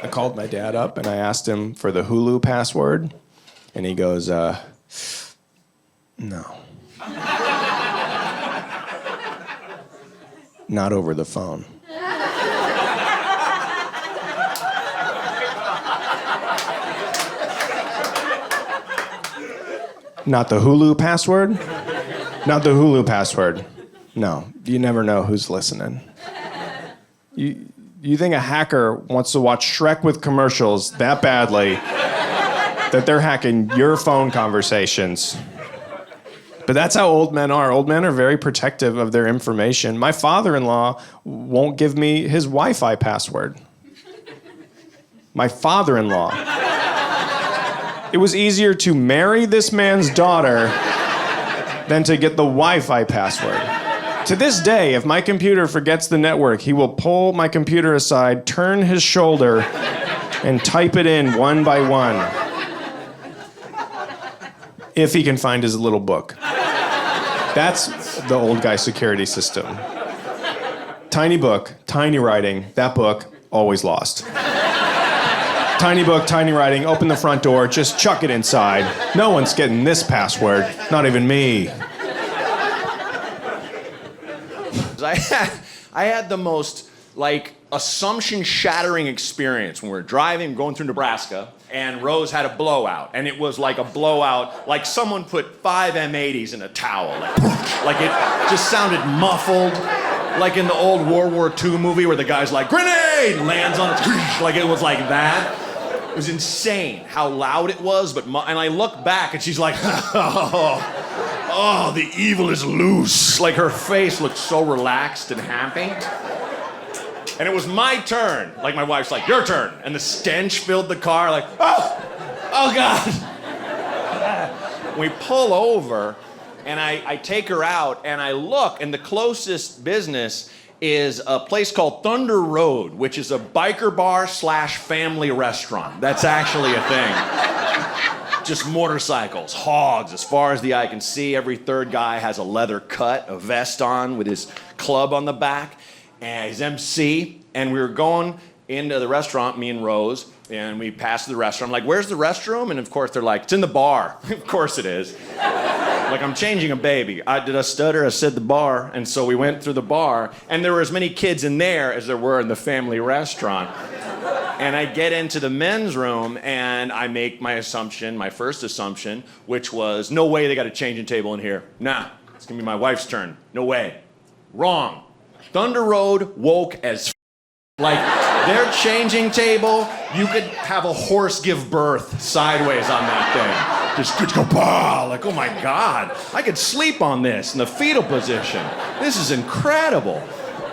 I called my dad up and I asked him for the Hulu password, and he goes, no. Not over the phone. Not the Hulu password? Not the Hulu password. No, you never know who's listening. You think a hacker wants to watch Shrek with commercials that badly that they're hacking your phone conversations. But that's how old men are. Old men are very protective of their information. My father-in-law won't give me his Wi-Fi password. My father-in-law. It was easier to marry this man's daughter than to get the Wi-Fi password. To this day, if my computer forgets the network, he will pull my computer aside, turn his shoulder, and type it in one by one. If he can find his little book. That's the old guy security system. Tiny book, tiny writing, that book, always lost. Tiny book, tiny writing, open the front door, just chuck it inside. No one's getting this password, not even me. I had the most, assumption-shattering experience when we were driving, going through Nebraska, and Rose had a blowout. And it was like a blowout, like someone put 5 M80s in a towel. Like it just sounded muffled, like in the old World War II movie where the guy's like, grenade! Lands on it, like it was like that. It was insane how loud it was, and I look back and she's like, oh, the evil is loose. Like her face looked so relaxed and happy. And it was my turn. Like my wife's like, your turn. And the stench filled the car like, oh God. We pull over and I take her out and I look, and the closest business is a place called Thunder Road, which is a biker bar / family restaurant. That's actually a thing. Just motorcycles, hogs, as far as the eye can see. Every third guy has a leather cut, a vest on with his club on the back, and he's MC. And we were going into the restaurant, me and Rose, and we passed the restaurant. I'm like, where's the restroom? And of course they're like, it's in the bar. Of course it is. Like, I'm changing a baby. Did I stutter? I said the bar. And so we went through the bar, and there were as many kids in there as there were in the family restaurant. And I get into the men's room, and I make my assumption, my first assumption, which was, no way they got a changing table in here. Nah, it's gonna be my wife's turn. No way. Wrong. Thunder Road woke as like, their changing table, you could have a horse give birth sideways on that thing. Just go, like, oh my God, I could sleep on this in the fetal position. This is incredible.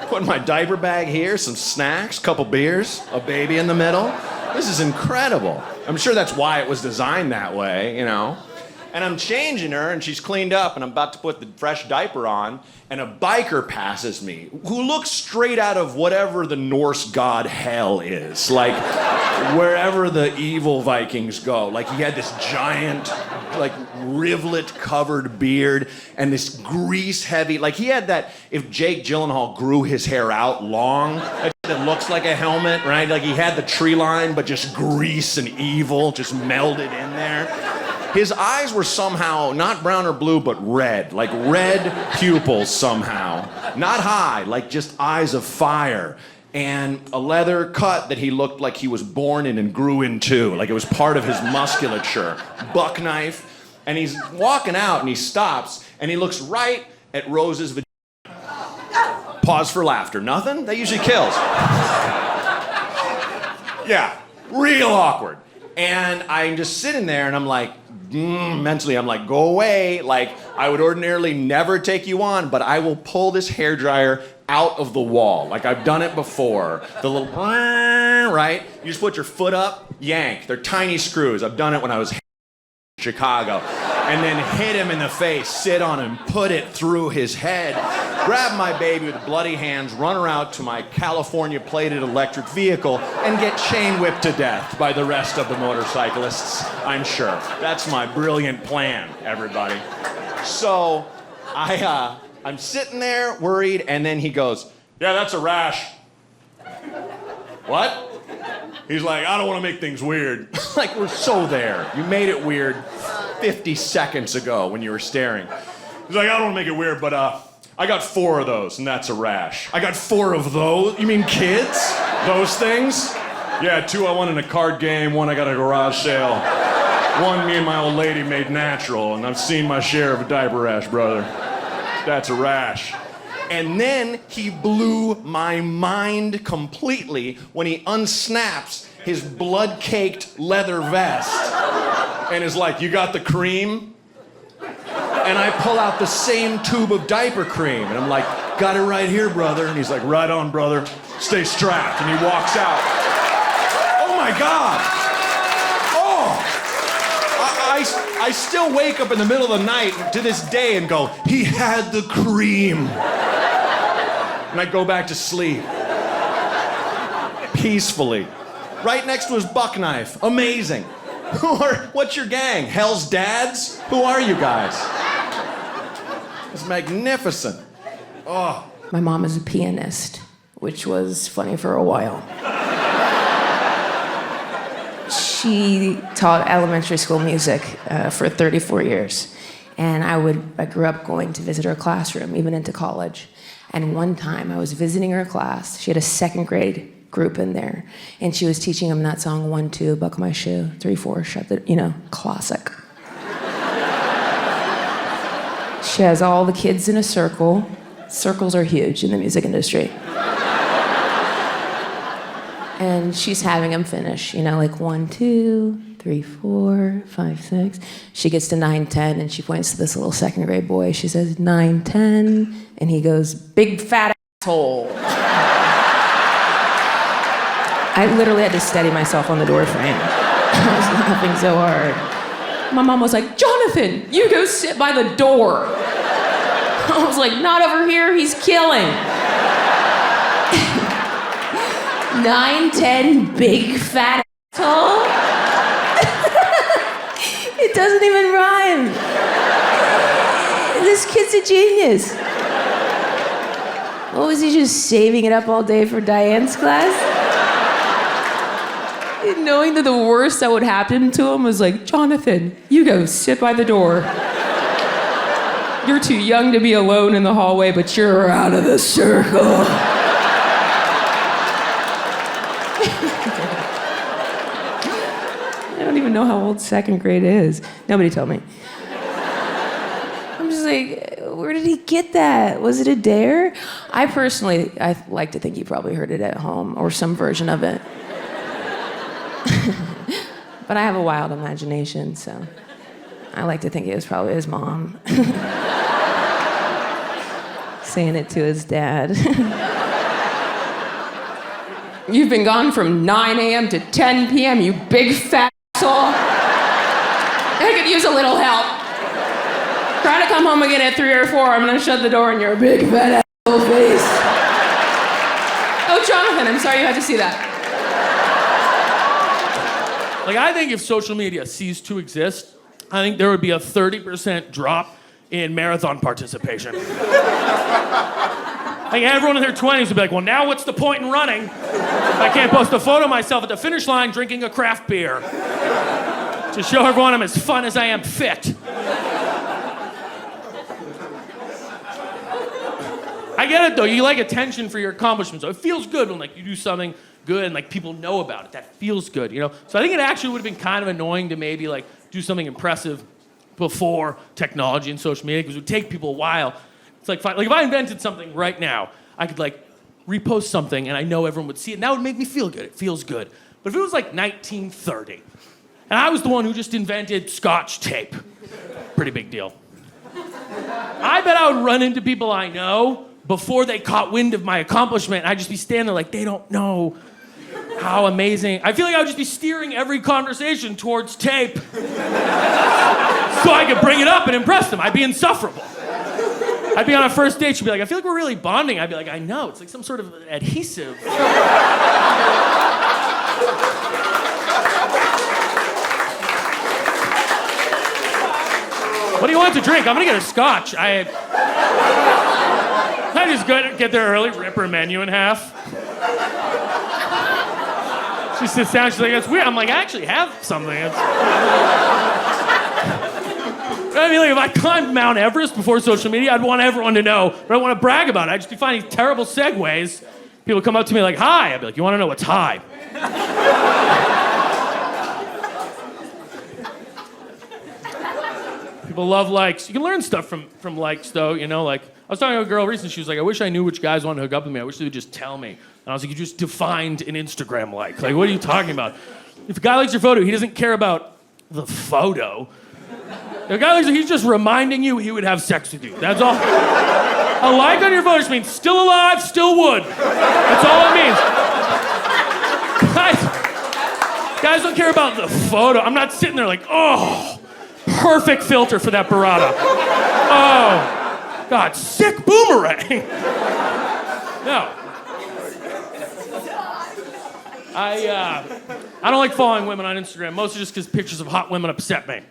Put my diaper bag here, some snacks, couple beers, a baby in the middle. This is incredible. I'm sure that's why it was designed that way, you know. And I'm changing her, and she's cleaned up, and I'm about to put the fresh diaper on, and a biker passes me who looks straight out of whatever the Norse god Hel is. Like, wherever the evil Vikings go. Like, he had this giant, rivulet-covered beard, and this grease-heavy, he had that, if Jake Gyllenhaal grew his hair out long, that looks like a helmet, right? Like, he had the tree line, but just grease and evil just melded in there. His eyes were somehow not brown or blue, but red, like red pupils somehow. Not high, like just eyes of fire. And a leather cut that he looked like he was born in and grew into, like it was part of his musculature. Buck knife. And he's walking out and he stops and he looks right at Rose's vagina. Pause for laughter. Nothing? That usually kills. Yeah, real awkward. And I'm just sitting there and I'm like, mentally, I'm like, go away. Like, I would ordinarily never take you on, but I will pull this hairdryer out of the wall. Like, I've done it before. The little, right? You just put your foot up, yank. They're tiny screws. I've done it when I was in Chicago. And then hit him in the face, sit on him, put it through his head, grab my baby with bloody hands, run her out to my California plated electric vehicle, and get chain whipped to death by the rest of the motorcyclists, I'm sure. That's my brilliant plan, everybody. So I'm sitting there worried, and then he goes, yeah, that's a rash. What? He's like, I don't want to make things weird. Like, we're so there. You made it weird 50 seconds ago when you were staring. He's like, I don't want to make it weird, but I got 4 of those, and that's a rash. I got 4 of those? You mean kids? Those things? Yeah, 2 I won in a card game, 1 I got at a garage sale. 1 me and my old lady made natural, and I've seen my share of a diaper rash, brother. That's a rash. And then he blew my mind completely when he unsnaps his blood-caked leather vest and is like, you got the cream? And I pull out the same tube of diaper cream, and I'm like, got it right here, brother. And he's like, right on, brother. Stay strapped. And he walks out. Oh, my God. Oh. I still wake up in the middle of the night to this day and go, he had the cream. And I go back to sleep. Peacefully. Right next to his buck knife. Amazing. What's your gang? Hell's Dads? Who are you guys? It's magnificent. Oh. My mom is a pianist, which was funny for a while. She taught elementary school music for 34 years. And I grew up going to visit her classroom, even into college. And one time I was visiting her class. She had a 2nd grade group in there. And she was teaching them that song, 1, 2, buckle my shoe, 3, 4, shut the, classic. She has all the kids in a circle. Circles are huge in the music industry. And she's having them finish, like 1, 2, 3, 4, 5, 6. She gets to 9, 10, and she points to this little 2nd grade boy. She says, 9, 10, and he goes, big fat asshole. I literally had to steady myself on the door frame. I was laughing so hard. My mom was like, Jonathan, you go sit by the door. I was like, not over here, he's killing. 9, 10, big fat asshole. It doesn't even rhyme. This kid's a genius. What was he just saving it up all day for Diane's class? And knowing that the worst that would happen to him was like, Jonathan, you go sit by the door. You're too young to be alone in the hallway, but you're out of the circle. I don't even know how old 2nd grade is. Nobody told me. I'm just like, where did he get that? Was it a dare? I like to think he probably heard it at home or some version of it. But I have a wild imagination, so I like to think it was probably his mom. Saying it to his dad. You've been gone from 9 a.m. to 10 p.m., you big fat asshole. I could use a little help. Try to come home again at 3 or 4, I'm gonna shut the door in your big fat asshole face. Oh, Jonathan, I'm sorry you had to see that. Like, I think if social media ceased to exist, I think there would be a 30% drop in marathon participation. Like, everyone in their 20s would be like, well, now what's the point in running? I can't post a photo of myself at the finish line drinking a craft beer to show everyone I'm as fun as I am fit. I get it, though. You like attention for your accomplishments. So it feels good when, you do something good and, people know about it. That feels good, So I think it actually would have been kind of annoying to maybe, do something impressive before technology and social media, because it would take people a while. It's like if I invented something right now, I could, repost something, and I know everyone would see it, and that would make me feel good. It feels good. But if it was, 1930, and I was the one who just invented Scotch tape, pretty big deal. I bet I would run into people I know before they caught wind of my accomplishment, and I'd just be standing there they don't know how amazing. I feel like I would just be steering every conversation towards tape so I could bring it up and impress them. I'd be insufferable. I'd be on a first date, she'd be like, I feel like we're really bonding. I'd be like, I know, it's like some sort of adhesive. What do you want to drink? I'm gonna get a scotch. I just get there early, rip her menu in half. She sits down, she's like, that's weird. I'm like, I actually have something. I mean, like, if I climbed Mount Everest before social media, I'd want everyone to know, but I want to brag about it. I'd just be finding terrible segues. People come up to me like, hi. I'd be like, you want to know what's hi? People love likes. You can learn stuff from likes, though, you know, like, I was talking to a girl recently, she was like, I wish I knew which guys wanted to hook up with me. I wish they would just tell me. And I was like, you just defined an Instagram like. Like, what are you talking about? If a guy likes your photo, he doesn't care about the photo. If a guy likes it, he's just reminding you he would have sex with you. That's all. A like on your photo just means still alive, still would. That's all it means. Guys don't care about the photo. I'm not sitting there like, oh, perfect filter for that burrata. Oh, God, sick boomerang. No. I don't like following women on Instagram, mostly just because pictures of hot women upset me.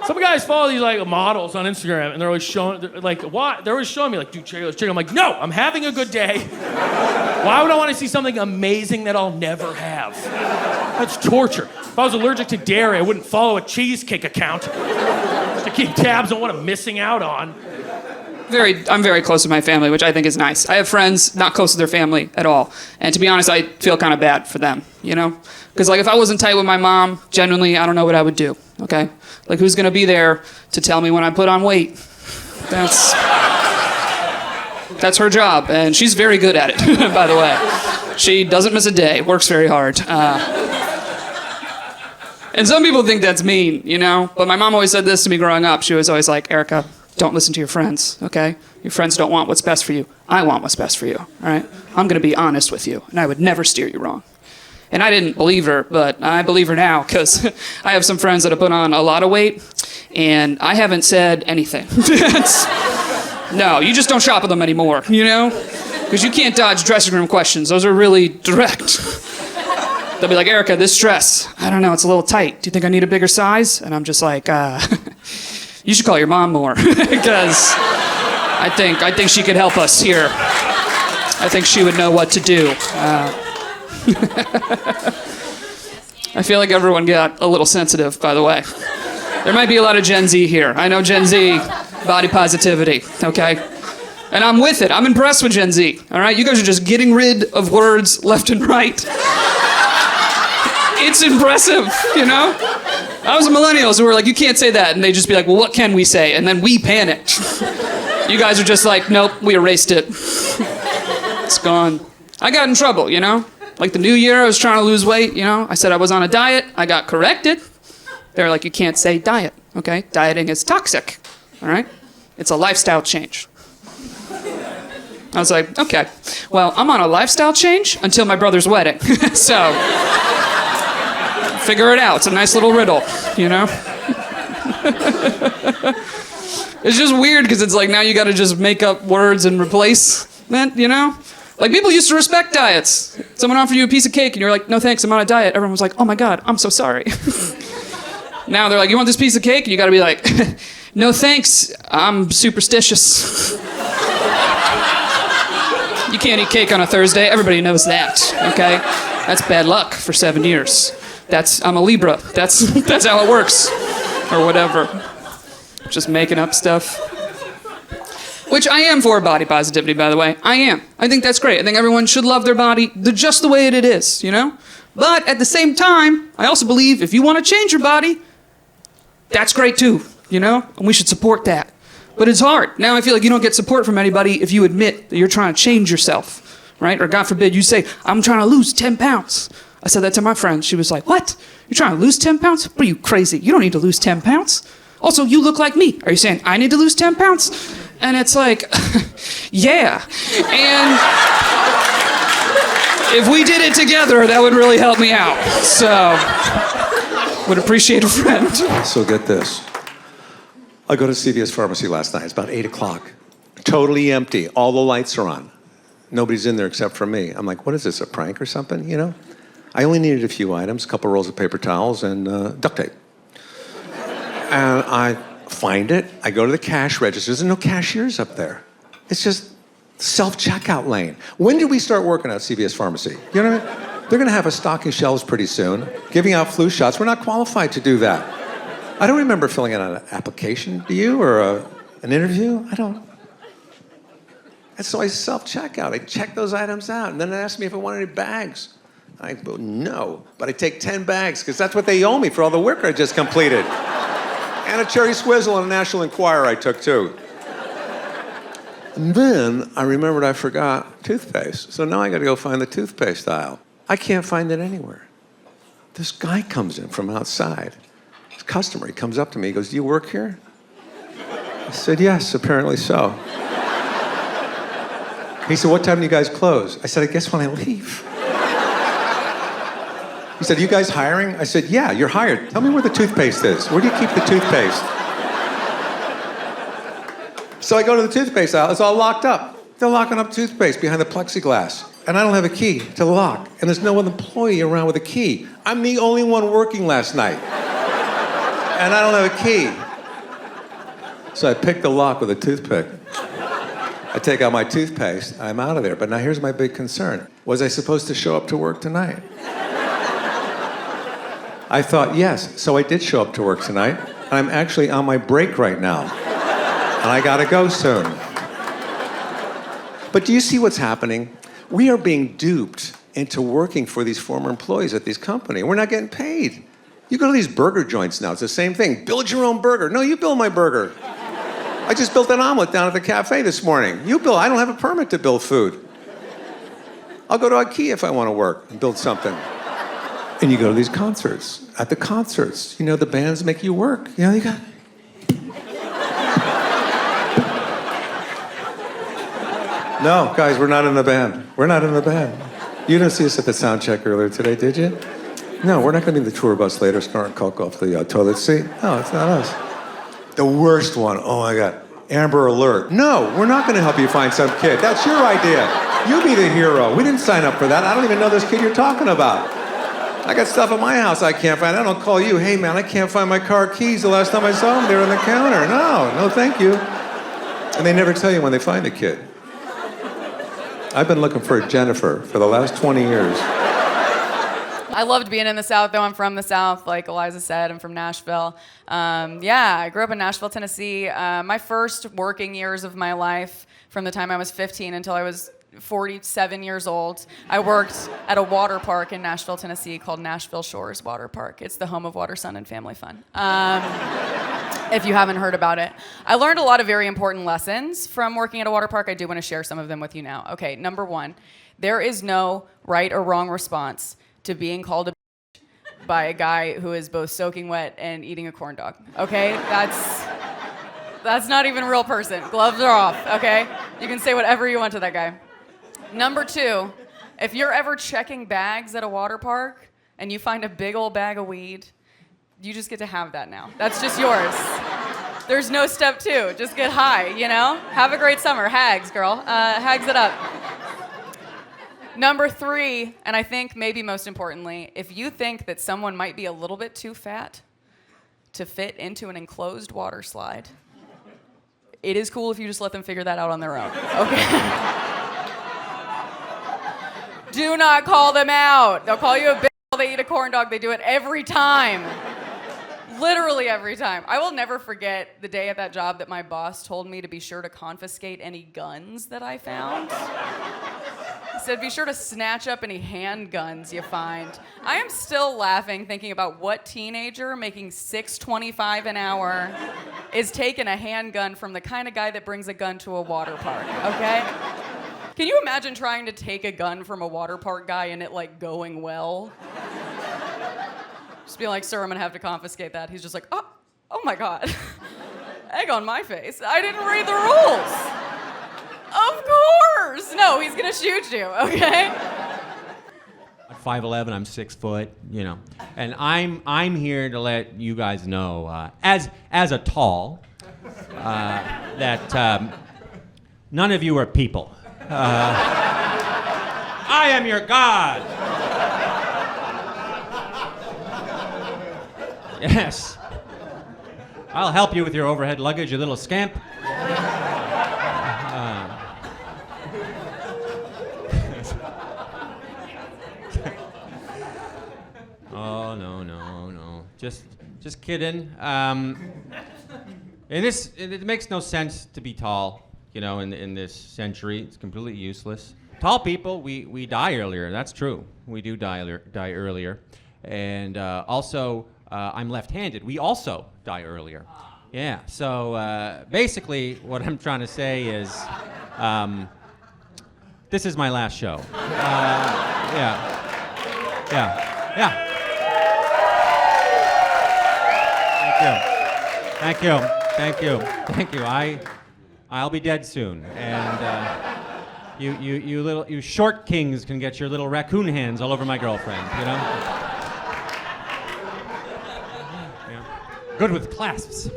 Some guys follow these like models on Instagram, and they're always showing, like, why? They're always showing me like, dude, check out this chick. I'm like, no, I'm having a good day. Why would I want to see something amazing that I'll never have? That's torture. If I was allergic to dairy, I wouldn't follow a cheesecake account just to keep tabs on what I'm missing out on. I'm very close to my family, which I think is nice. I have friends not close to their family at all. And to be honest, I feel kind of bad for them, you know? Because, like, if I wasn't tight with my mom, genuinely, I don't know what I would do, okay? Like, who's going to be there to tell me when I put on weight? That's her job, and she's very good at it, by the way. She doesn't miss a day, works very hard. And some people think that's mean, you know? But my mom always said this to me growing up. She was always like, Erica, don't listen to your friends, okay? Your friends don't want what's best for you. I want what's best for you, all right? I'm going to be honest with you, and I would never steer you wrong. And I didn't believe her, but I believe her now, because I have some friends that have put on a lot of weight, and I haven't said anything. No, you just don't shop with them anymore, you know? Because you can't dodge dressing room questions. Those are really direct. They'll be like, Erica, this dress, I don't know, it's a little tight. Do you think I need a bigger size? And I'm just like, you should call your mom more, because I think she could help us here. I think she would know what to do. I feel like everyone got a little sensitive, by the way. There might be a lot of Gen Z here. I know Gen Z, body positivity, okay? And I'm with it. I'm impressed with Gen Z, all right? You guys are just getting rid of words left and right. It's impressive, you know? I was a millennials who were like, you can't say that. And they'd just be like, well, what can we say? And then we panicked. You guys are just like, nope, we erased it. It's gone. I got in trouble, you know? Like the new year, I was trying to lose weight, you know? I said I was on a diet. I got corrected. They're like, you can't say diet, okay? Dieting is toxic, all right? It's a lifestyle change. I was like, okay, well, I'm on a lifestyle change until my brother's wedding. So, figure it out. It's a nice little riddle, you know? It's just weird because it's like now you got to just make up words and replace that, you know? Like people used to respect diets. Someone offered you a piece of cake and you're like, no thanks, I'm on a diet. Everyone was like, oh my God, I'm so sorry. Now they're like, you want this piece of cake? And you got to be like, no thanks, I'm superstitious. You can't eat cake on a Thursday. Everybody knows that, okay? That's bad luck for 7 years. I'm a Libra. That's how it works. Or whatever. Just making up stuff. Which I am for body positivity, by the way. I am. I think that's great. I think everyone should love their body just the way it is, you know? But at the same time, I also believe if you want to change your body, that's great too, you know? And we should support that. But it's hard. Now I feel like you don't get support from anybody if you admit that you're trying to change yourself, right? Or God forbid, you say, I'm trying to lose 10 pounds. I said that to my friend. She was like, what? You're trying to lose 10 pounds? What are you, crazy? You don't need to lose 10 pounds. Also, you look like me. Are you saying I need to lose 10 pounds? And it's like, yeah. And if we did it together, that would really help me out. So, would appreciate a friend. So get this. I go to CVS Pharmacy last night. It's about 8 o'clock. Totally empty. All the lights are on. Nobody's in there except for me. I'm like, what is this, a prank or something, you know? I only needed a few items, a couple rolls of paper towels and duct tape. And I find it. I go to the cash register. There's no cashiers up there. It's just Self-checkout lane. When did we start working at CVS Pharmacy? You know what I mean? They're going to have us stocking shelves pretty soon, giving out flu shots. We're not qualified to do that. I don't remember filling out an application, do you, or an interview? I don't. And so I self-checkout. I check those items out, and then they ask me if I want any bags. I go, no, but I take 10 bags, because that's what they owe me for all the work I just completed. And a cherry swizzle and a National Enquirer I took, too. And then I remembered I forgot toothpaste. So now I got to go find the toothpaste aisle. I can't find it anywhere. This guy comes in from outside. His customer, he comes up to me, he goes, do you work here? I said, yes, apparently so. He said, what time do you guys close? I said, I guess when I leave. He said, are you guys hiring? I said, yeah, you're hired. Tell me where the toothpaste is. Where do you keep the toothpaste? So I go to the toothpaste aisle, it's all locked up. They're locking up toothpaste behind the plexiglass. And I don't have a key to lock. And there's no other employee around with a key. I'm the only one working last night. And I don't have a key. So I pick the lock with a toothpick. I take out my toothpaste, I'm out of there. But now here's my big concern. Was I supposed to show up to work tonight? I thought, yes. So I did show up to work tonight. And I'm actually on my break right now. And I gotta go soon. But do you see what's happening? We are being duped into working for these former employees at these companies. We're not getting paid. You go to these burger joints now, it's the same thing. Build your own burger. No, you build my burger. I just built an omelet down at the cafe this morning. You build, I don't have a permit to build food. I'll go to IKEA if I want to work and build something. And you go to these concerts. At the concerts, you know, the bands make you work. You know, you got... No, guys, we're not in the band. We're not in the band. You didn't see us at the sound check earlier today, did you? No, we're not going to be in the tour bus later snorting coke off the toilet seat. No, it's not us. The worst one, oh my God, Amber Alert. No, we're not going to help you find some kid. That's your idea. You be the hero. We didn't sign up for that. I don't even know this kid you're talking about. I got stuff at my house I can't find. I don't call you. Hey, man, I can't find my car keys. The last time I saw them, they were on the counter. No, thank you. And they never tell you when they find the kid. I've been looking for a Jennifer for the last 20 years. I loved being in the South, though. I'm from the South, like Iliza said. I'm from Nashville. I grew up in Nashville, Tennessee. My first working years of my life, from the time I was 15 until I was 47 years old, I worked at a water park in Nashville, Tennessee called Nashville Shores Water Park. It's the home of water, sun, and family fun. If you haven't heard about it. I learned a lot of very important lessons from working at a water park. I do want to share some of them with you now. Okay, number one, there is no right or wrong response to being called a bitch by a guy who is both soaking wet and eating a corn dog. Okay, that's not even a real person. Gloves are off, okay? You can say whatever you want to that guy. Number two, if you're ever checking bags at a water park and you find a big old bag of weed, you just get to have that now. That's just yours. There's no step two. Just get high, you know? Have a great summer. Hags, girl. Hags it up. Number three, and I think maybe most importantly, if you think that someone might be a little bit too fat to fit into an enclosed water slide, it is cool if you just let them figure that out on their own, okay? Do not call them out. They'll call you a bitch while they eat a corn dog. They do it every time. Literally every time. I will never forget the day at that job that my boss told me to be sure to confiscate any guns that I found. He said, be sure to snatch up any handguns you find. I am still laughing thinking about what teenager making $6.25 an hour is taking a handgun from the kind of guy that brings a gun to a water park, okay? Can you imagine trying to take a gun from a water park guy and it like going well? Just be like, sir, I'm gonna have to confiscate that. He's just like, oh my God. Egg on my face. I didn't read the rules. Of course. No, he's gonna shoot you, okay? At 5'11", I'm 6 foot, you know. And I'm here to let you guys know, as a tall, that none of you are people. I am your God. Yes. I'll help you with your overhead luggage, you little scamp. no. Just kidding. And it makes no sense to be tall, in this century. It's completely useless. Tall people, we die earlier. That's true. We do die earlier. And also, I'm left-handed. We also die earlier. Yeah, so basically what I'm trying to say is this is my last show. Yeah. Thank you. I'll be dead soon. And you short kings can get your little raccoon hands all over my girlfriend, Yeah. Good with clasps,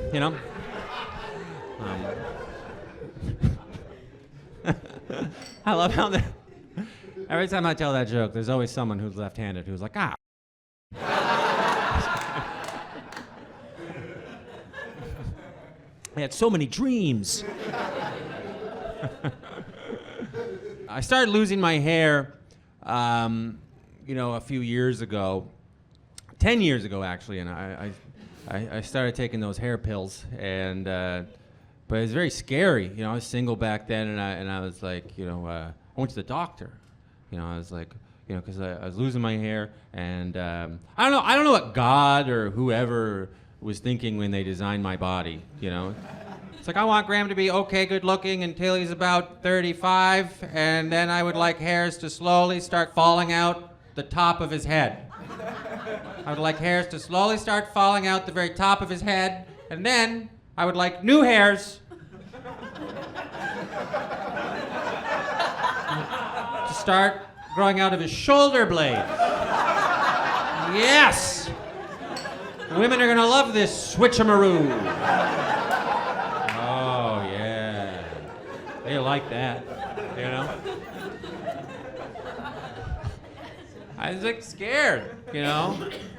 I love how every time I tell that joke, there's always someone who's left-handed who's like, ah. I had so many dreams. I started losing my hair, a few years ago, 10 years ago actually, and I started taking those hair pills, and but it was very scary. I was single back then, and I was like, I went to the doctor. I was like, because I was losing my hair, and I don't know what God or whoever was thinking when they designed my body. It's like, I want Graham to be okay, good looking until he's about 35, and then I would like hairs to slowly start falling out the top of his head. I would like hairs to slowly start falling out the very top of his head, and then I would like new hairs to start growing out of his shoulder blade. Yes! Women are gonna love this switcheroo. They like that, I was like scared, I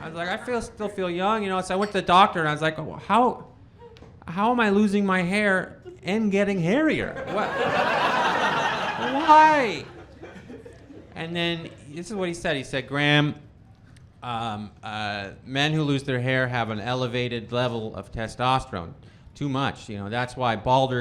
was like, I still feel young, So I went to the doctor and I was like, well, how am I losing my hair and getting hairier? What? Why? And then this is what he said. He said, Graham, men who lose their hair have an elevated level of testosterone. Too much, That's why bald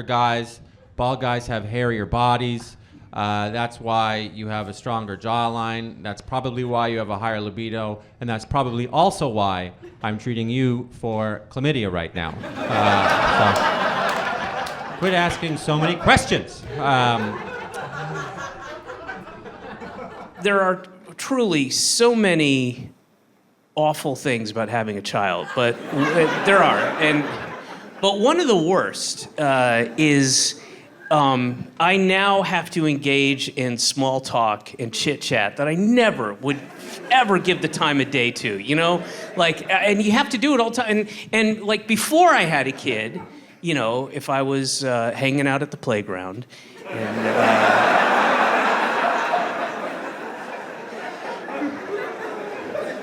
guys have hairier bodies. That's why you have a stronger jawline. That's probably why you have a higher libido. And that's probably also why I'm treating you for chlamydia right now. So quit asking so many questions. There are truly so many awful things about having a child, but there are. But one of the worst is I now have to engage in small talk and chit chat that I never would ever give the time of day to, and you have to do it all the time. And like before I had a kid, if I was hanging out at the playground and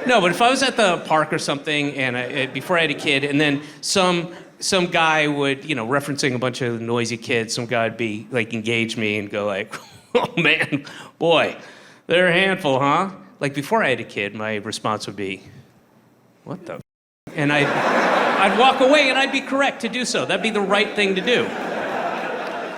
no, but if I was at the park or something and before I had a kid, and then some guy would, referencing a bunch of noisy kids, some guy would be, like, engage me and go like, oh, man, boy, they're a handful, huh? Like, before I had a kid, my response would be, what the f-? And I'd walk away and I'd be correct to do so. That'd be the right thing to do.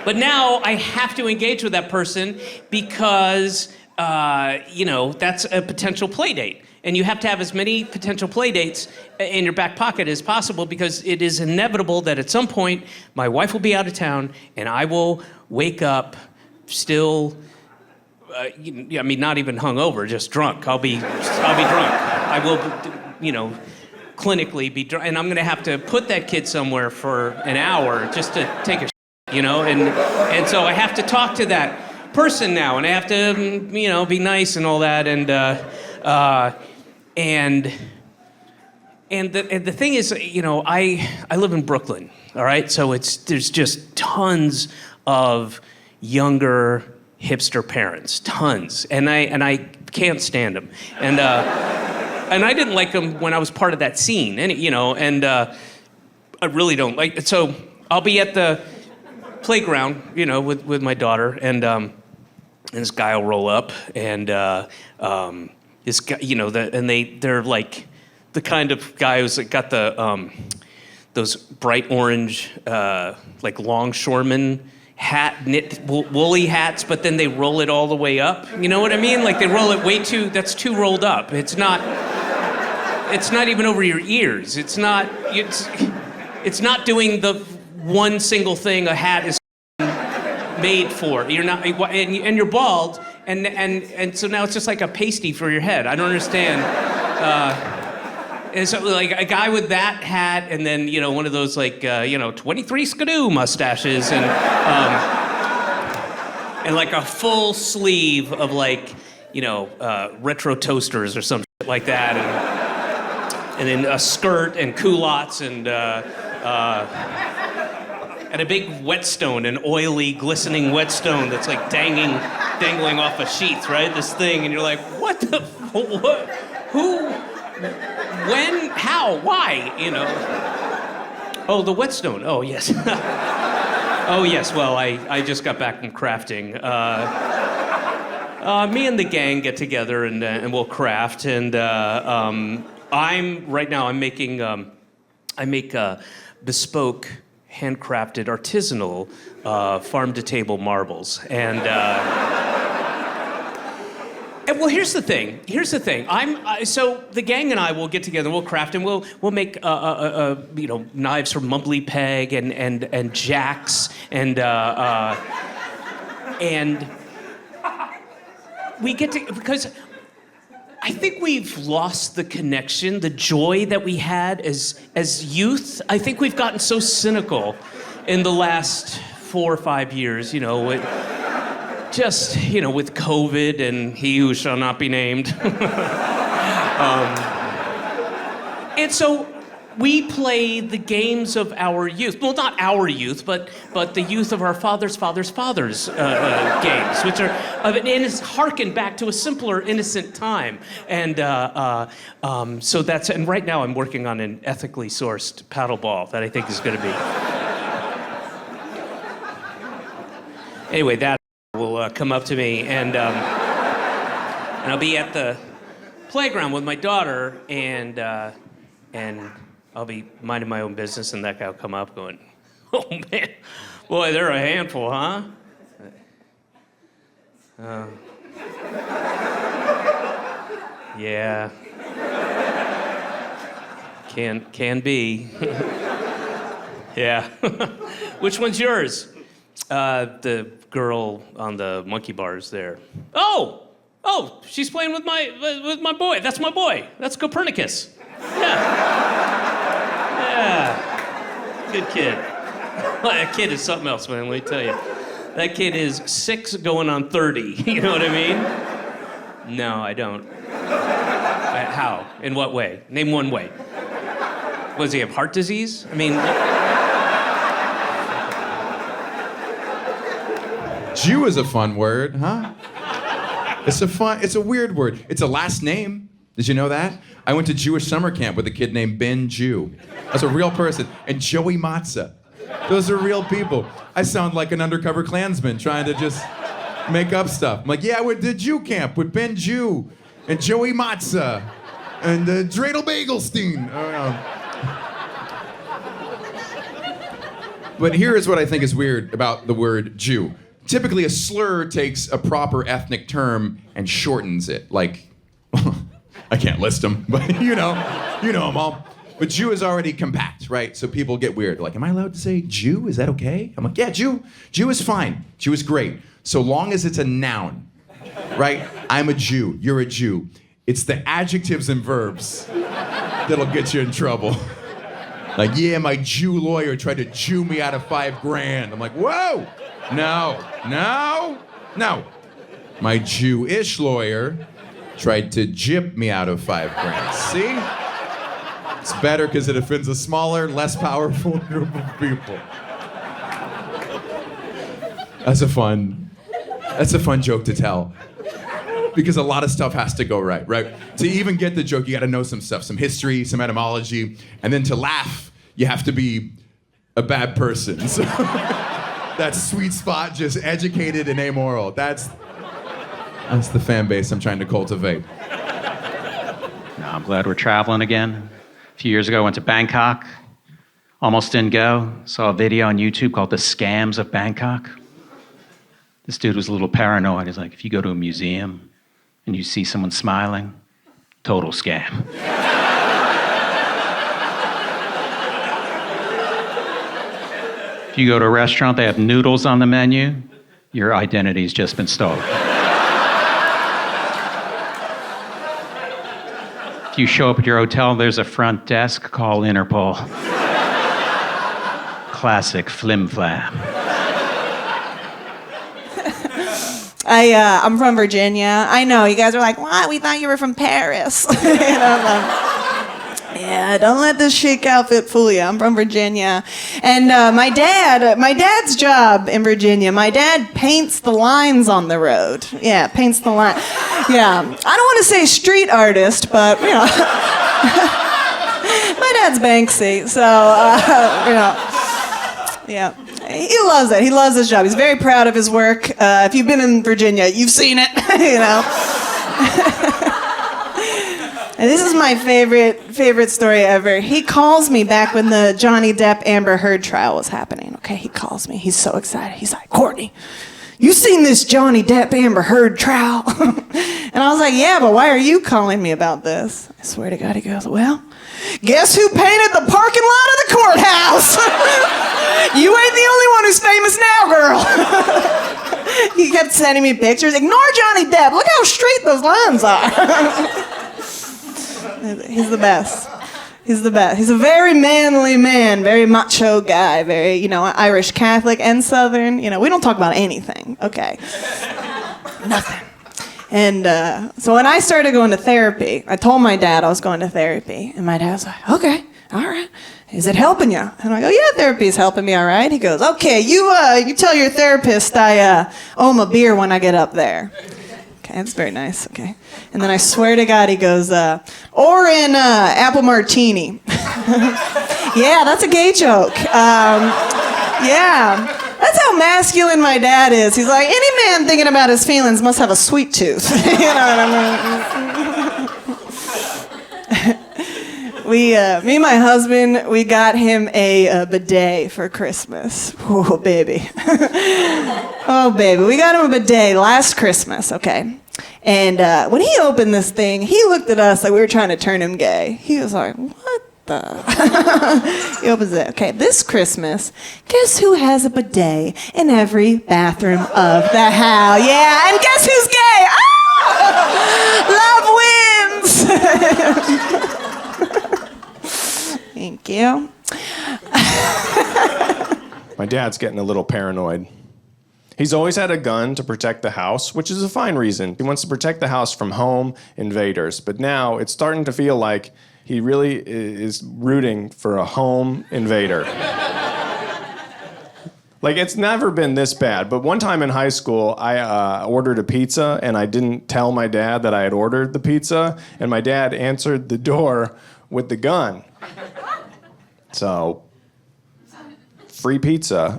But now I have to engage with that person because, that's a potential play date. And you have to have as many potential play dates in your back pocket as possible because it is inevitable that at some point my wife will be out of town and I will wake up still, not even hungover, just drunk. I'll be drunk. I will, clinically be drunk. And I'm going to have to put that kid somewhere for an hour just to take a and so I have to talk to that person now and I have to, be nice and all that. And the thing is, I live in Brooklyn, all right? So there's just tons of younger hipster parents, tons, and I can't stand them, and I didn't like them when I was part of that scene, and I really don't like it. So I'll be at the playground, with my daughter, and this guy will roll up, and this guy, they're like the kind of guy who's got the those bright orange like longshoreman hat, knit woolly hats, but then they roll it all the way up. You know what I mean? Like they roll it that's too rolled up. It's not even over your ears. It's not doing the one single thing a hat is made for. You're not, and you're bald, and so now it's just like a pasty for your head. I don't understand. And so like a guy with that hat, and then one of those like 23 skidoo mustaches, and like a full sleeve of like retro toasters or some shit like that, and then a skirt and culottes and a big whetstone, an oily, glistening whetstone that's like dangling off a sheath, right? This thing, and you're like, what? Who? When? How? Why? Oh, the whetstone. Oh, yes. Oh, yes. Well, I just got back from crafting. Me and the gang get together and we'll craft. And I'm making I make bespoke, handcrafted, artisanal farm-to-table marbles. And well, here's the thing. So the gang and I will get together. We'll craft and we'll make knives from Mumbly Peg and jacks and we get to, because I think we've lost the connection, the joy that we had as youth. I think we've gotten so cynical in the last 4 or 5 years, with COVID and he who shall not be named. And so we play the games of our youth. Well, not our youth, but the youth of our fathers' games, which are and it's harken back to a simpler, innocent time. And so that's, and right now I'm working on an ethically sourced paddleball that I think is going to be. Anyway, that will come up to me, and I'll be at the playground with my daughter, and I'll be minding my own business, and that guy will come up going, "Oh man, boy, they're a handful, huh?" Yeah. Can be. Yeah. Which one's yours? The girl on the monkey bars there. Oh, she's playing with my boy. That's my boy. That's Copernicus. Yeah. Good kid. Well, that kid is something else, man, let me tell you. That kid is 6 going on 30. You know what I mean? No, I don't. How? In what way? Name one way. Does he have heart disease? I mean... Jew is a fun word, huh? It's a weird word. It's a last name. Did you know that? I went to Jewish summer camp with a kid named Ben Jew. That's a real person. And Joey Matzah. Those are real people. I sound like an undercover Klansman trying to just make up stuff. I'm like, yeah, I went to Jew camp with Ben Jew and Joey Matzah and Dreidel Bagelstein. But here is what I think is weird about the word Jew. Typically, a slur takes a proper ethnic term and shortens it. Like, I can't list them, but you know them all. But Jew is already compact, right? So people get weird. They're like, am I allowed to say Jew? Is that okay? I'm like, yeah, Jew. Jew is fine. Jew is great. So long as it's a noun, right? I'm a Jew. You're a Jew. It's the adjectives and verbs that'll get you in trouble. Like, yeah, my Jew lawyer tried to Jew me out of $5,000. I'm like, whoa! No. My Jewish lawyer tried to jip me out of $5,000. See? It's better because it offends a smaller, less powerful group of people. That's a fun joke to tell. Because a lot of stuff has to go right? To even get the joke, you gotta know some stuff, some history, some etymology, and then to laugh, you have to be a bad person. So that sweet spot, just educated and amoral. That's the fan base I'm trying to cultivate. No, I'm glad we're traveling again. A few years ago, I went to Bangkok. Almost didn't go. Saw a video on YouTube called The Scams of Bangkok. This dude was a little paranoid. He's like, if you go to a museum and you see someone smiling, total scam. If you go to a restaurant, they have noodles on the menu, your identity's just been stolen. If you show up at your hotel, there's a front desk, call Interpol. Classic flim-flam. I'm from Virginia. I know, you guys are like, what? We thought you were from Paris. And I'm like, yeah, don't let this chic outfit fool you. I'm from Virginia. And my dad's job in Virginia, my dad paints the lines on the road. Yeah, paints the line. Yeah, I don't want to say street artist, but, you know, my dad's Banksy, so, you know, yeah. He loves it. He loves his job. He's very proud of his work. If you've been in Virginia, you've seen it, you know. And this is my favorite story ever. He calls me back when the Johnny Depp Amber Heard trial was happening. Okay, he calls me. He's so excited. He's like, Courtney, you seen this Johnny Depp Amber Heard trial? And I was like, yeah, but why are you calling me about this? I swear to God, he goes, well, guess who painted the parking lot of the courthouse? You ain't the only one who's famous now, girl. He kept sending me pictures. Ignore Johnny Depp. Look how straight those lines are. He's the best. He's the best. He's a very manly man, very macho guy, very, you know, Irish Catholic and Southern. You know, we don't talk about anything, okay? Nothing. And so when I started going to therapy, I told my dad I was going to therapy. And my dad was like, okay, all right. Is it helping you? And I go, yeah, therapy's helping me all right. He goes, okay, you tell your therapist I owe him a beer when I get up there. Okay, that's very nice, okay. And then I swear to God, he goes, or in apple martini. Yeah, that's a gay joke. Yeah, that's how masculine my dad is. He's like, any man thinking about his feelings must have a sweet tooth. You know what I mean? Me and my husband, we got him a bidet for Christmas. Oh, baby. Oh, baby. We got him a bidet last Christmas, okay? And when he opened this thing, he looked at us like we were trying to turn him gay. He was like, what the? He opens it. Okay, this Christmas, guess who has a bidet in every bathroom of the house? Yeah, and guess who's gay? Oh! Love wins! Thank you. My dad's getting a little paranoid. He's always had a gun to protect the house, which is a fine reason. He wants to protect the house from home invaders. But now it's starting to feel like he really is rooting for a home invader. Like, it's never been this bad. But one time in high school, I ordered a pizza, and I didn't tell my dad that I had ordered the pizza. And my dad answered the door with the gun. So, free pizza.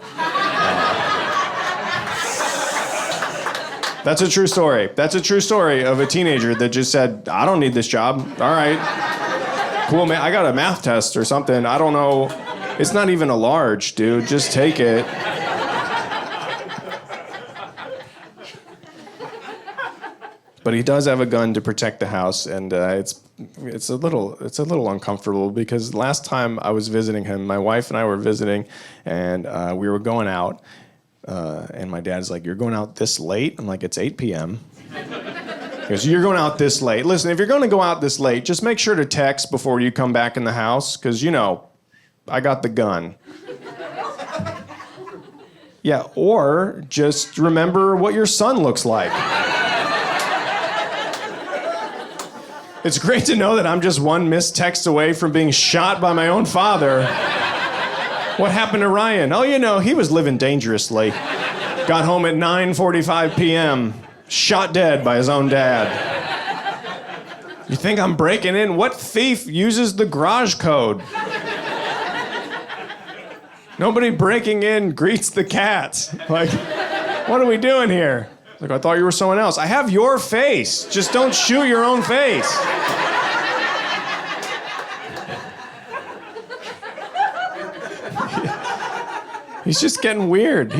That's a true story. That's a true story of a teenager that just said, I don't need this job. All right. Cool, man. I got a math test or something. I don't know. It's not even a large, dude. Just take it. But he does have a gun to protect the house, and it's a little uncomfortable because last time I was visiting him, my wife and I were visiting, and we were going out. And my dad's like, you're going out this late? I'm like, it's 8 p.m. He goes, you're going out this late. Listen, if you're going to go out this late, just make sure to text before you come back in the house, because, you know, I got the gun. Yeah, or just remember what your son looks like. It's great to know that I'm just one missed text away from being shot by my own father. What happened to Ryan? Oh, you know, he was living dangerously. Got home at 9:45 p.m., shot dead by his own dad. You think I'm breaking in? What thief uses the garage code? Nobody breaking in greets the cats. Like, what are we doing here? Like, I thought you were someone else. I have your face. Just don't shoot your own face. He's just getting weird.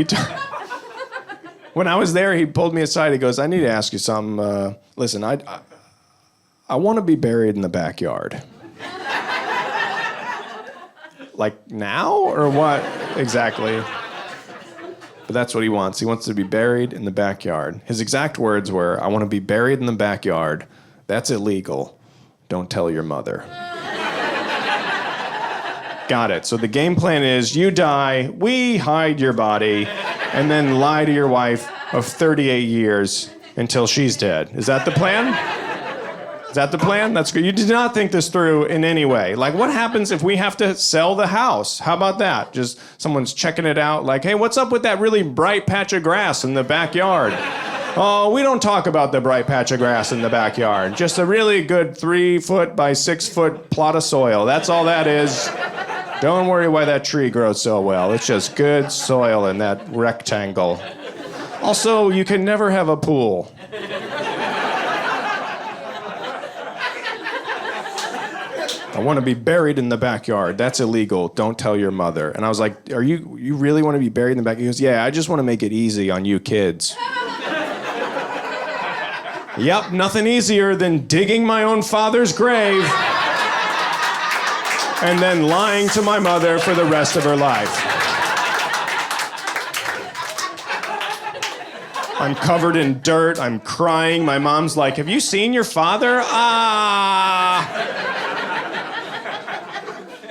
When I was there, he pulled me aside. He goes, I need to ask you something. Listen, I want to be buried in the backyard. Like now or what exactly? But that's what he wants. He wants to be buried in the backyard. His exact words were, I want to be buried in the backyard. That's illegal. Don't tell your mother. Got it. So the game plan is you die, we hide your body, and then lie to your wife of 38 years until she's dead. Is that the plan? Is that the plan? That's good. You did not think this through in any way. Like, what happens if we have to sell the house? How about that? Just someone's checking it out, like, hey, what's up with that really bright patch of grass in the backyard? Oh, we don't talk about the bright patch of grass in the backyard. Just a really good 3-foot by 6-foot plot of soil. That's all that is. Don't worry why that tree grows so well. It's just good soil in that rectangle. Also, you can never have a pool. I want to be buried in the backyard. That's illegal. Don't tell your mother. And I was like, you really want to be buried in the backyard? He goes, yeah, I just want to make it easy on you kids. Yep, nothing easier than digging my own father's grave and then lying to my mother for the rest of her life. I'm covered in dirt. I'm crying. My mom's like, have you seen your father?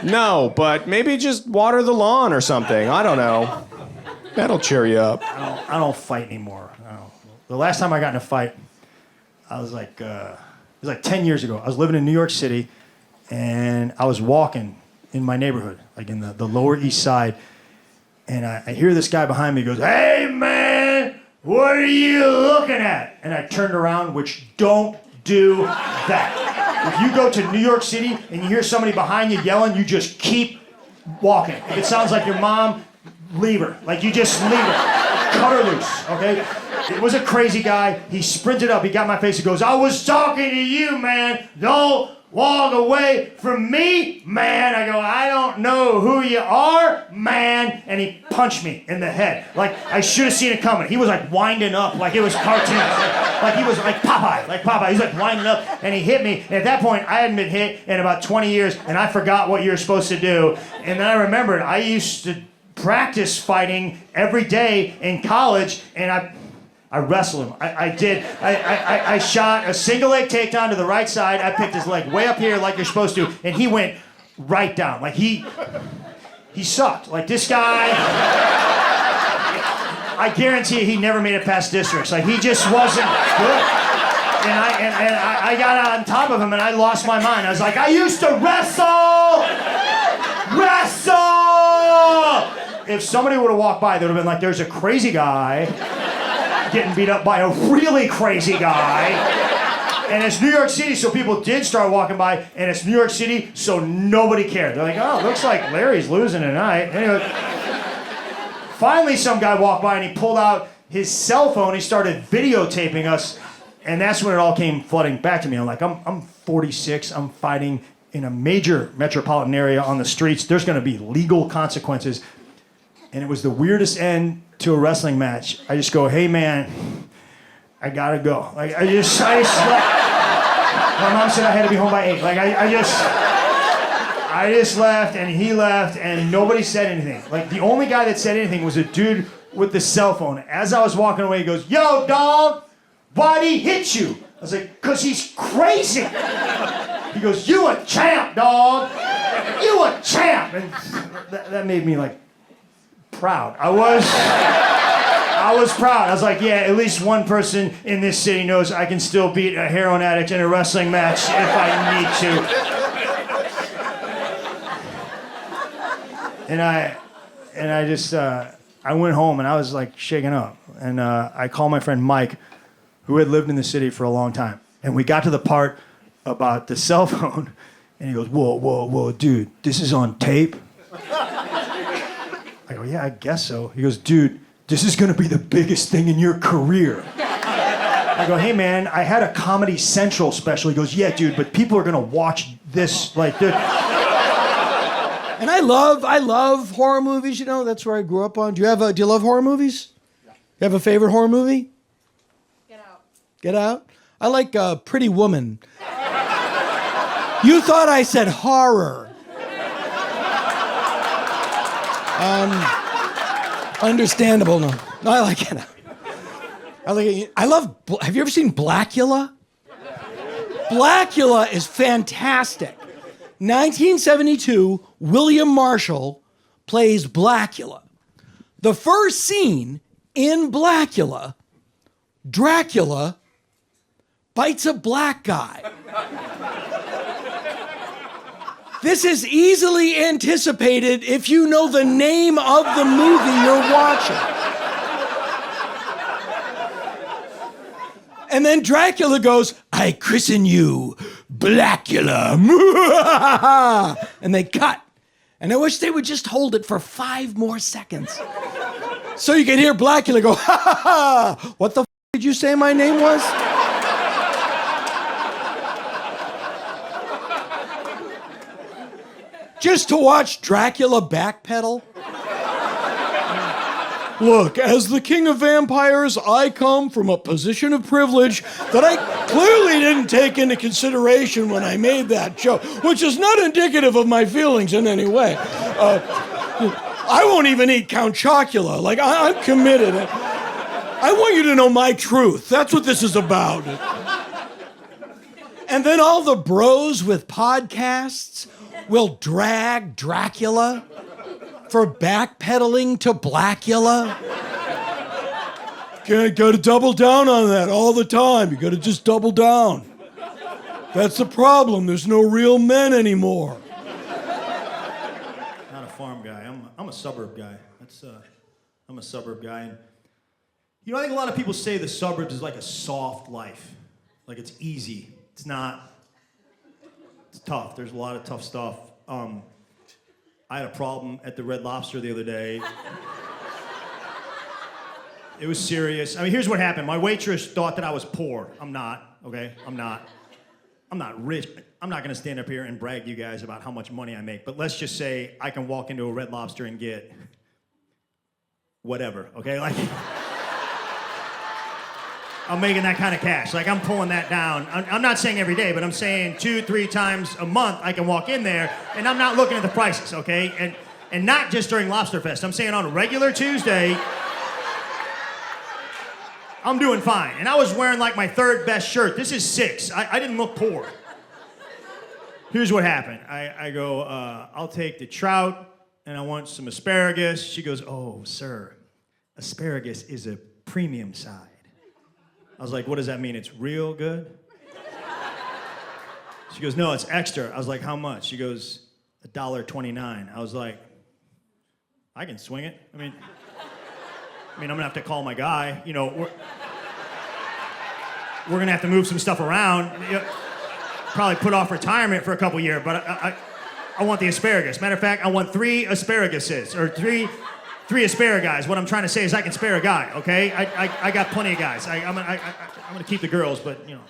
No, but maybe just water the lawn or something. I don't know. That'll cheer you up. I don't fight anymore. The last time I got in a fight, I was like, it was like 10 years ago. I was living in New York City, and I was walking in my neighborhood, like in the Lower East Side, and I hear this guy behind me goes, hey, man, what are you looking at? And I turned around, which don't do that. If you go to New York City and you hear somebody behind you yelling, you just keep walking. If it sounds like your mom, leave her. Like, you just leave her. Cut her loose, okay? It was a crazy guy. He sprinted up. He got my face. He goes, I was talking to you, man. Don't walk away from me, man. I go, I don't know who you are, man. And he punched me in the head. Like, I should have seen it coming. He was like winding up like it was cartoons. Like he was like Popeye. He's like winding up, and he hit me. And at that point, I hadn't been hit in about 20 years, and I forgot what you were supposed to do. And then I remembered I used to practice fighting every day in college, and I wrestled him. I did. I shot a single leg takedown to the right side. I picked his leg way up here like you're supposed to, and he went right down. Like he sucked. Like this guy, I guarantee you he never made it past districts. Like he just wasn't good. And I got on top of him and I lost my mind. I was like, I used to wrestle! If somebody would have walked by, they would have been like, there's a crazy guy getting beat up by a really crazy guy. And it's New York City, so people did start walking by, and it's New York City, so nobody cared. They're like, oh, looks like Larry's losing tonight. Anyway, finally some guy walked by and he pulled out his cell phone, he started videotaping us, and that's when it all came flooding back to me. I'm like, I'm 46, I'm fighting in a major metropolitan area on the streets. There's gonna be legal consequences. And it was the weirdest end to a wrestling match. I just go, hey man, I gotta go. Like I just left. My mom said I had to be home by 8. Like I just left and he left and nobody said anything. Like the only guy that said anything was a dude with the cell phone. As I was walking away, he goes, yo dog, why'd he hit you? I was like, cause he's crazy. He goes, you a champ, dog. You a champ. And that made me like proud. I was proud. I was like, yeah, at least one person in this city knows I can still beat a heroin addict in a wrestling match if I need to. And I just I went home and I was like shaken up. And I called my friend Mike, who had lived in the city for a long time. And we got to the part about the cell phone, and he goes, whoa, dude, this is on tape? I go, yeah, I guess so. He goes, dude, this is gonna be the biggest thing in your career. I go, hey man, I had a Comedy Central special. He goes, yeah, dude, but people are gonna watch this, like, And I love horror movies, you know, that's where I grew up on. Do you love horror movies? Yeah. You have a favorite horror movie? Get Out. Get Out? I like Pretty Woman. You thought I said horror. Understandable, no. No, I like Get Out. Have you ever seen Blackula? Blackula is fantastic. 1972, William Marshall plays Blackula. The first scene in Blackula, Dracula bites a black guy. This is easily anticipated if you know the name of the movie you're watching. And then Dracula goes, I christen you Blackula. And they cut. And I wish they would just hold it for 5 more seconds. So you can hear Blackula go, ha ha ha. What the did you say my name was? Just to watch Dracula backpedal. Look, as the king of vampires, I come from a position of privilege that I clearly didn't take into consideration when I made that joke, which is not indicative of my feelings in any way. I won't even eat Count Chocula. Like, I'm committed. I want you to know my truth. That's what this is about. And then all the bros with podcasts will drag Dracula for backpedaling to Blackula. You gotta double down on that all the time. You gotta just double down. That's the problem. There's no real men anymore. Not a farm guy. I'm a suburb guy. I'm a suburb guy. And, you know, I think a lot of people say the suburbs is like a soft life. Like it's easy. It's not. It's tough. There's a lot of tough stuff. I had a problem at the Red Lobster the other day. It was serious. I mean, here's what happened. My waitress thought that I was poor. I'm not, okay? I'm not rich. I'm not gonna stand up here and brag to you guys about how much money I make, but let's just say I can walk into a Red Lobster and get whatever, okay? Like, I'm making that kind of cash. Like, I'm pulling that down. I'm not saying every day, but I'm saying 2-3 times a month I can walk in there, and I'm not looking at the prices, okay? And not just during Lobster Fest. I'm saying on a regular Tuesday, I'm doing fine. And I was wearing like my 3rd best shirt. This is 6. I didn't look poor. Here's what happened. I go, I'll take the trout, and I want some asparagus. She goes, oh, sir, asparagus is a premium side. I was like, what does that mean? It's real good? She goes, no, it's extra. I was like, how much? She goes, $1.29. I was like, I can swing it. I mean, I'm gonna have to call my guy. You know, we're gonna have to move some stuff around. You know, probably put off retirement for a couple years, but I want the asparagus. Matter of fact, I want 3 asparaguses, or three asparagus. What I'm trying to say is I can spare a guy, okay? I got plenty of guys. I'm gonna keep the girls, but you know.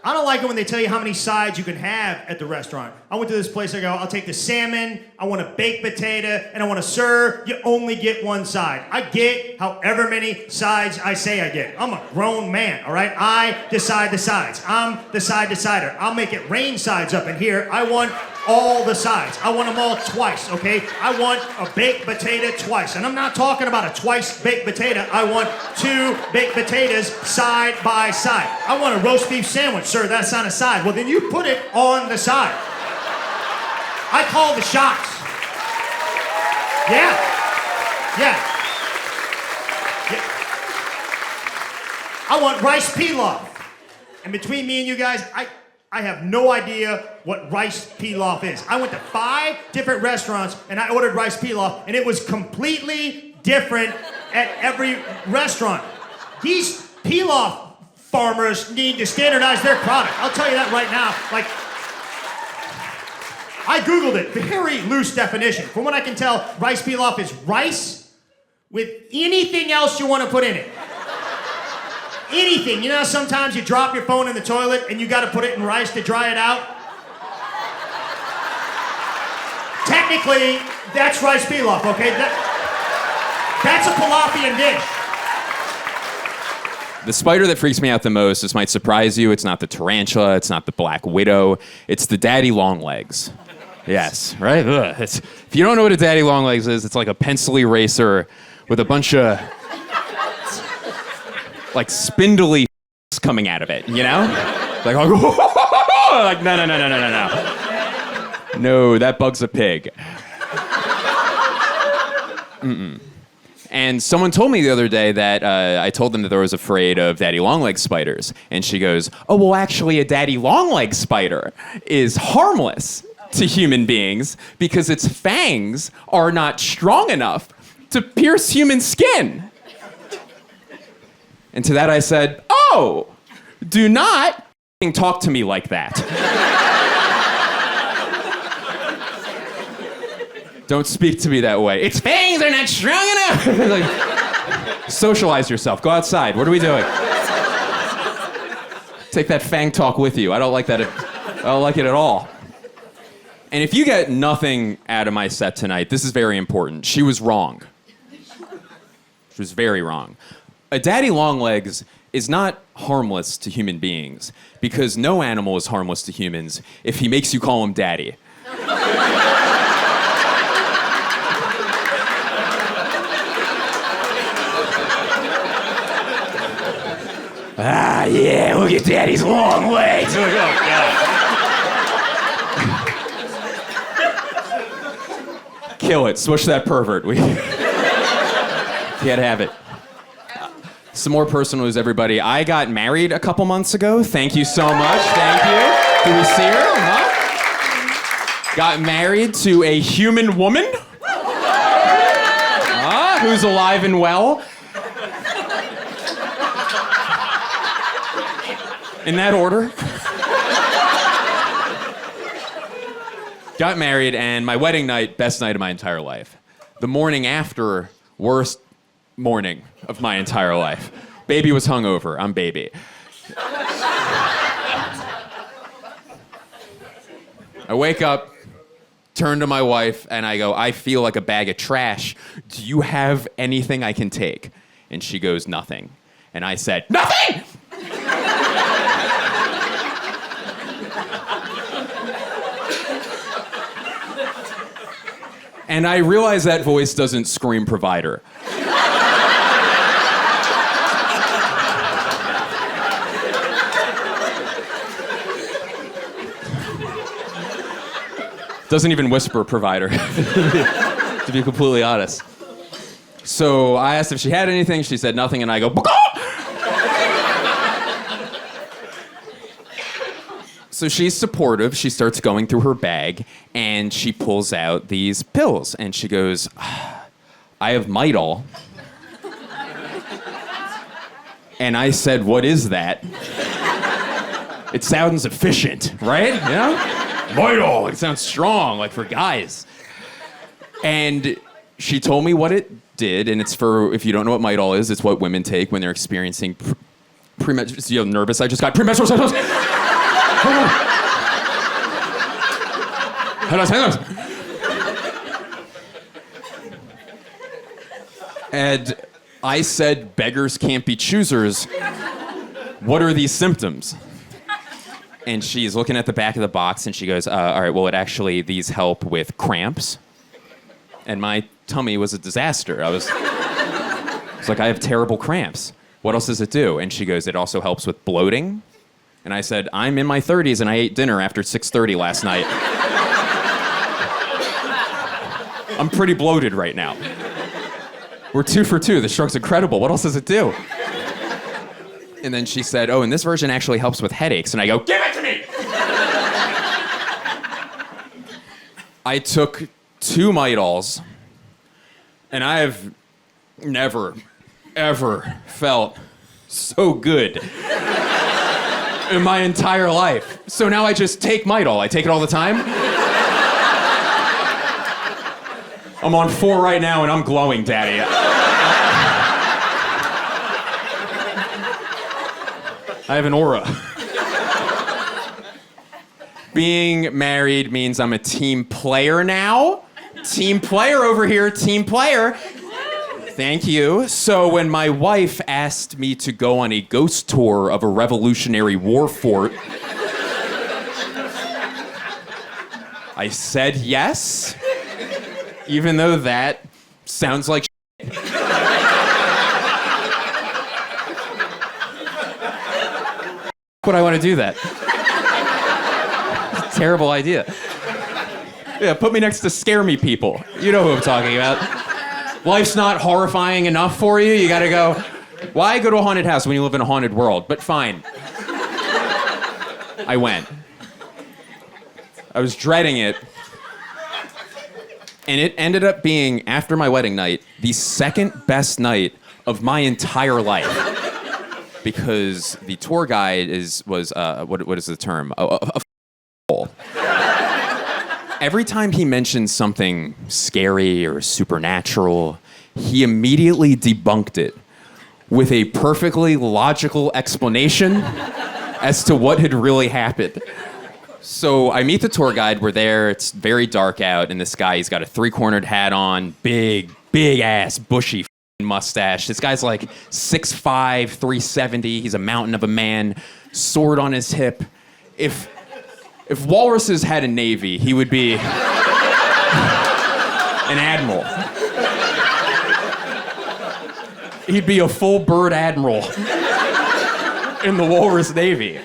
I don't like it when they tell you how many sides you can have at the restaurant. I went to this place, I go, I'll take the salmon, I want a baked potato, and I want a sir, you only get 1 side. I get however many sides I say I get. I'm a grown man, all right? I decide the sides. I'm the side decider. I'll make it rain sides up in here. I want all the sides. I want them all twice, okay? I want a baked potato twice. And I'm not talking about a twice baked potato. I want 2 baked potatoes side by side. I want a roast beef sandwich. Sir, that's on a side. Well, then you put it on the side. I call the shots. Yeah. I want rice pilaf. And between me and you guys, I have no idea what rice pilaf is. I went to 5 different restaurants and I ordered rice pilaf, and it was completely different at every restaurant. These pilaf farmers need to standardize their product. I'll tell you that right now. Like, I Googled it, very loose definition. From what I can tell, rice pilaf is rice with anything else you want to put in it. Anything. You know, sometimes you drop your phone in the toilet and you got to put it in rice to dry it out. technically, that's rice pilaf, okay? That's a Palafian dish. The spider that freaks me out the most, this might surprise you, it's not the tarantula, it's not the black widow, it's the daddy longlegs. Yes, right? If you don't know what a daddy longlegs is, it's like a pencil eraser with a bunch of like spindly coming out of it, you know? Like, like no. No, that bug's a pig. Mm-mm. And someone told me the other day that I told them that I was afraid of daddy longleg spiders. And she goes, oh, well, actually, a daddy longleg spider is harmless to human beings because its fangs are not strong enough to pierce human skin. And to that I said, oh, do not talk to me like that. Don't speak to me that way. Its fangs are not strong enough. Like, socialize yourself. Go outside. What are we doing? Take that fang talk with you. I don't like that. I don't like it at all. And if you get nothing out of my set tonight, this is very important. She was wrong. She was very wrong. A daddy longlegs is not harmless to human beings because no animal is harmless to humans if he makes you call him daddy. Ah, yeah, look at daddy's long legs. Oh, God. Kill it. Smush that pervert. We can't have it. Some more personal news, everybody. I got married a couple months ago. Thank you so much. Thank you. Do we see her? Huh? Got married to a human woman. Who's alive and well. In that order. Got married, and my wedding night, best night of my entire life. The morning after, worst morning of my entire life. Baby was hungover. I'm baby. I wake up, turn to my wife, and I go, I feel like a bag of trash. Do you have anything I can take? And she goes, nothing. And I said, nothing! And I realize that voice doesn't scream provider. Doesn't even whisper provider, to be completely honest. So I asked if she had anything, she said nothing, and I go, Baka! So she's supportive. She starts going through her bag, and she pulls out these pills, and she goes, I have Midol. And I said, what is that? It sounds efficient, right? You know? Midol, it sounds strong, like for guys. And she told me what it did, and it's for, if you don't know what Midol is, it's what women take when they're experiencing premenstrual, you know, nervous, I just got premenstrual symptoms. And I said, beggars can't be choosers. What are these symptoms? And she's looking at the back of the box and she goes, all right, well, these help with cramps. And my tummy was a disaster. I was like, I have terrible cramps. What else does it do? And she goes, it also helps with bloating. And I said, I'm in my 30s and I ate dinner after 6:30 last night. I'm pretty bloated right now. We're 2 for 2. This drug's incredible. What else does it do? And then she said, oh, and this version actually helps with headaches. And I go, give it to me! I took 2 Midols, and I have never, ever felt so good in my entire life. So now I just take Midol. I take it all the time. I'm on 4 right now, and I'm glowing, Daddy. I have an aura. Being married means I'm a team player now. Team player over here, team player. Thank you. So when my wife asked me to go on a ghost tour of a Revolutionary War fort, I said yes, even though that sounds like shit. Would I want to do that? It's a terrible idea. Yeah, put me next to scare me people. You know who I'm talking about. Life's not horrifying enough for you. You gotta go. Why go to a haunted house when you live in a haunted world? But fine. I went. I was dreading it. And it ended up being, after my wedding night, the second best night of my entire life. Because the tour guide was what is the term? A Every time he mentioned something scary or supernatural, he immediately debunked it with a perfectly logical explanation as to what had really happened. So I meet the tour guide, we're there, it's very dark out, and this guy, he's got a three-cornered hat on, big ass, bushy mustache. This guy's like 6'5", 370, he's a mountain of a man, sword on his hip. If walruses had a navy, he would be an admiral. He'd be a full bird admiral in the walrus navy.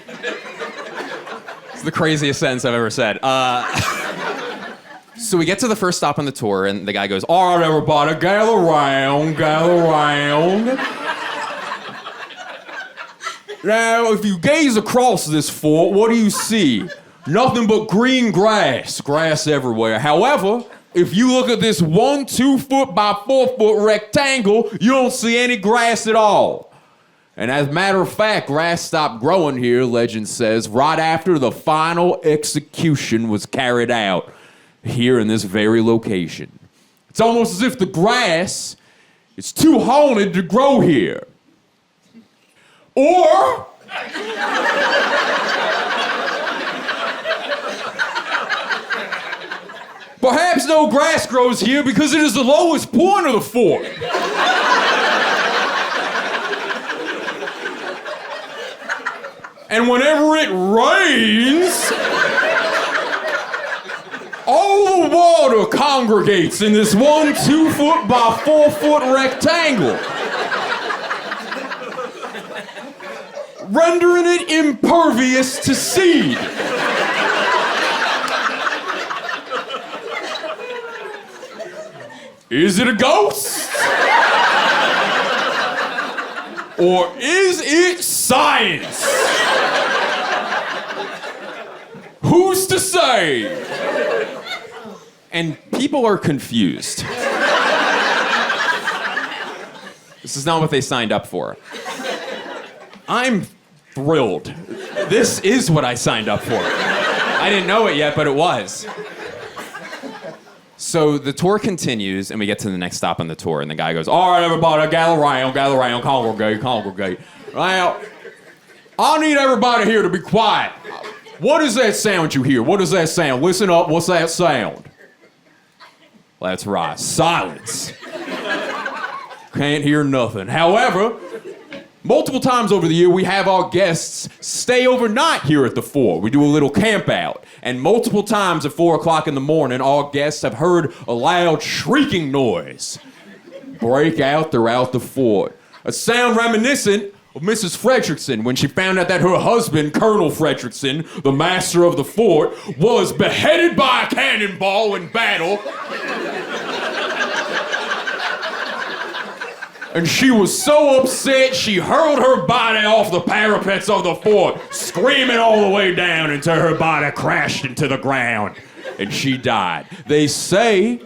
It's the craziest sentence I've ever said. So we get to the first stop on the tour, and the guy goes, "All right, everybody, gather round. Now, if you gaze across this fort, what do you see? Nothing but green grass everywhere. However, if you look at this 1 2-foot by 4-foot rectangle, you don't see any grass at all. And as a matter of fact, grass stopped growing here, legend says, right after the final execution was carried out here in this very location. It's almost as if the grass is too haunted to grow here. Or perhaps no grass grows here because it is the lowest point of the fort. And whenever it rains, all the water congregates in this 1 2-foot by 4-foot rectangle, rendering it impervious to seed. Is it a ghost? Or is it science? Who's to say? And people are confused. This is not what they signed up for. I'm thrilled. This is what I signed up for. I didn't know it yet, but it was. So the tour continues, and we get to the next stop on the tour, and the guy goes, "All right, everybody, gather round, congregate. Now, I need everybody here to be quiet. What is that sound you hear? What is that sound? Listen up, what's that sound?" Well, that's right, silence. Can't hear nothing. However, multiple times over the year, we have our guests stay overnight here at the fort. We do a little camp out. And multiple times at 4 o'clock in the morning, our guests have heard a loud shrieking noise break out throughout the fort. A sound reminiscent of Mrs. Fredrickson when she found out that her husband, Colonel Fredrickson, the master of the fort, was beheaded by a cannonball in battle. And she was so upset, she hurled her body off the parapets of the fort, screaming all the way down until her body crashed into the ground, and she died. They say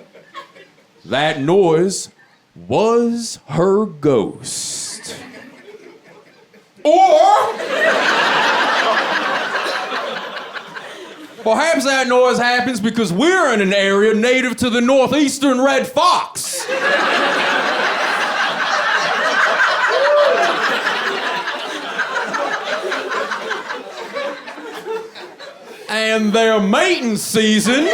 that noise was her ghost. Or perhaps that noise happens because we're in an area native to the northeastern red fox. And their mating season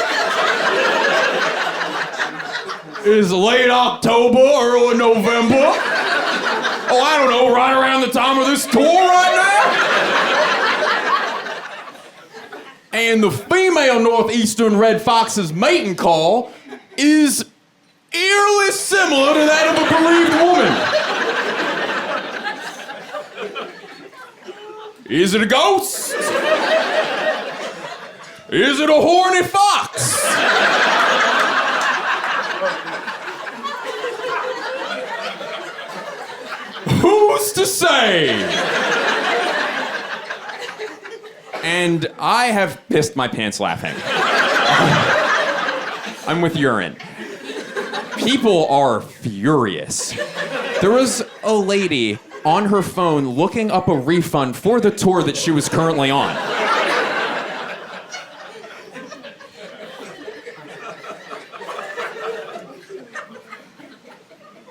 is late October, early November. Oh, I don't know, right around the time of this tour right now. And the female northeastern red fox's mating call is eerily similar to that of a bereaved woman. Is it a ghost? Is it a horny fox? Who's to say? And I have pissed my pants laughing. I'm with urine. People are furious. There was a lady on her phone looking up a refund for the tour that she was currently on.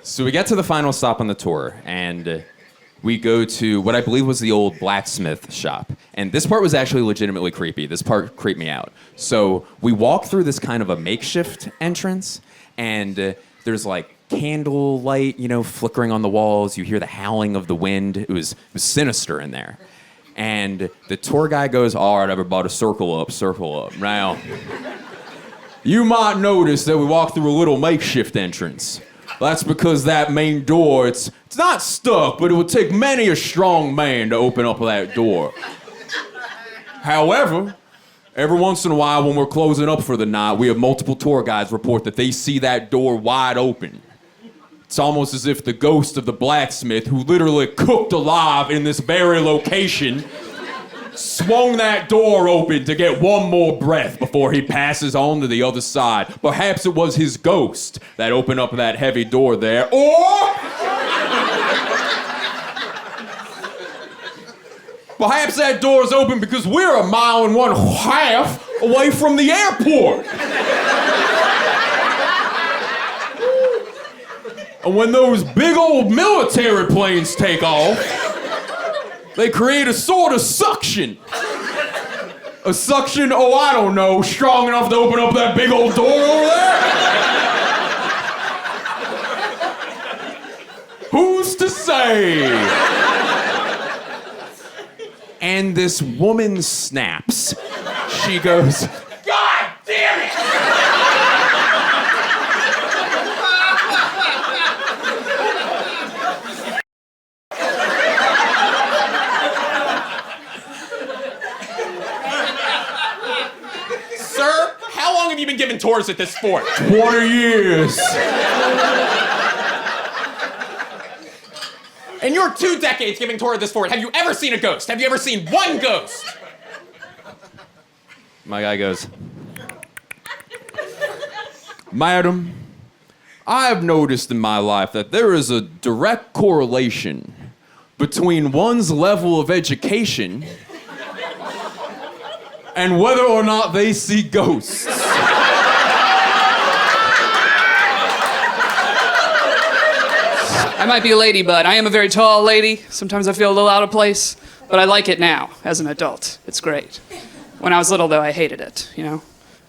So we get to the final stop on the tour, and we go to what I believe was the old blacksmith shop. And this part was actually legitimately creepy. This part creeped me out. So we walk through this kind of a makeshift entrance, and there's like candle light, flickering on the walls. You hear the howling of the wind. It was sinister in there. And the tour guy goes, "All right, everybody, circle up. Now, you might notice that we walk through a little makeshift entrance. That's because that main door, it's not stuck, but it would take many a strong man to open up that door. However, every once in a while when we're closing up for the night, we have multiple tour guides report that they see that door wide open. It's almost as if the ghost of the blacksmith, who literally cooked alive in this very location, swung that door open to get one more breath before he passes on to the other side. Perhaps it was his ghost that opened up that heavy door there, or perhaps that door is open because we're 1.5 miles away from the airport. And when those big old military planes take off, they create a sort of suction. A suction, I don't know, strong enough to open up that big old door over there? Who's to say? And this woman snaps. She goes, "God damn it!" Sir, how long have you been giving tours at this fort? 20 years. In your 2 decades giving tour of this fort, have you ever seen a ghost? Have you ever seen one ghost? My guy goes, "Madam, I have noticed in my life that there is a direct correlation between one's level of education and whether or not they see ghosts." I might be a lady, but I am a very tall lady. Sometimes I feel a little out of place, but I like it now as an adult. It's great. When I was little, though, I hated it,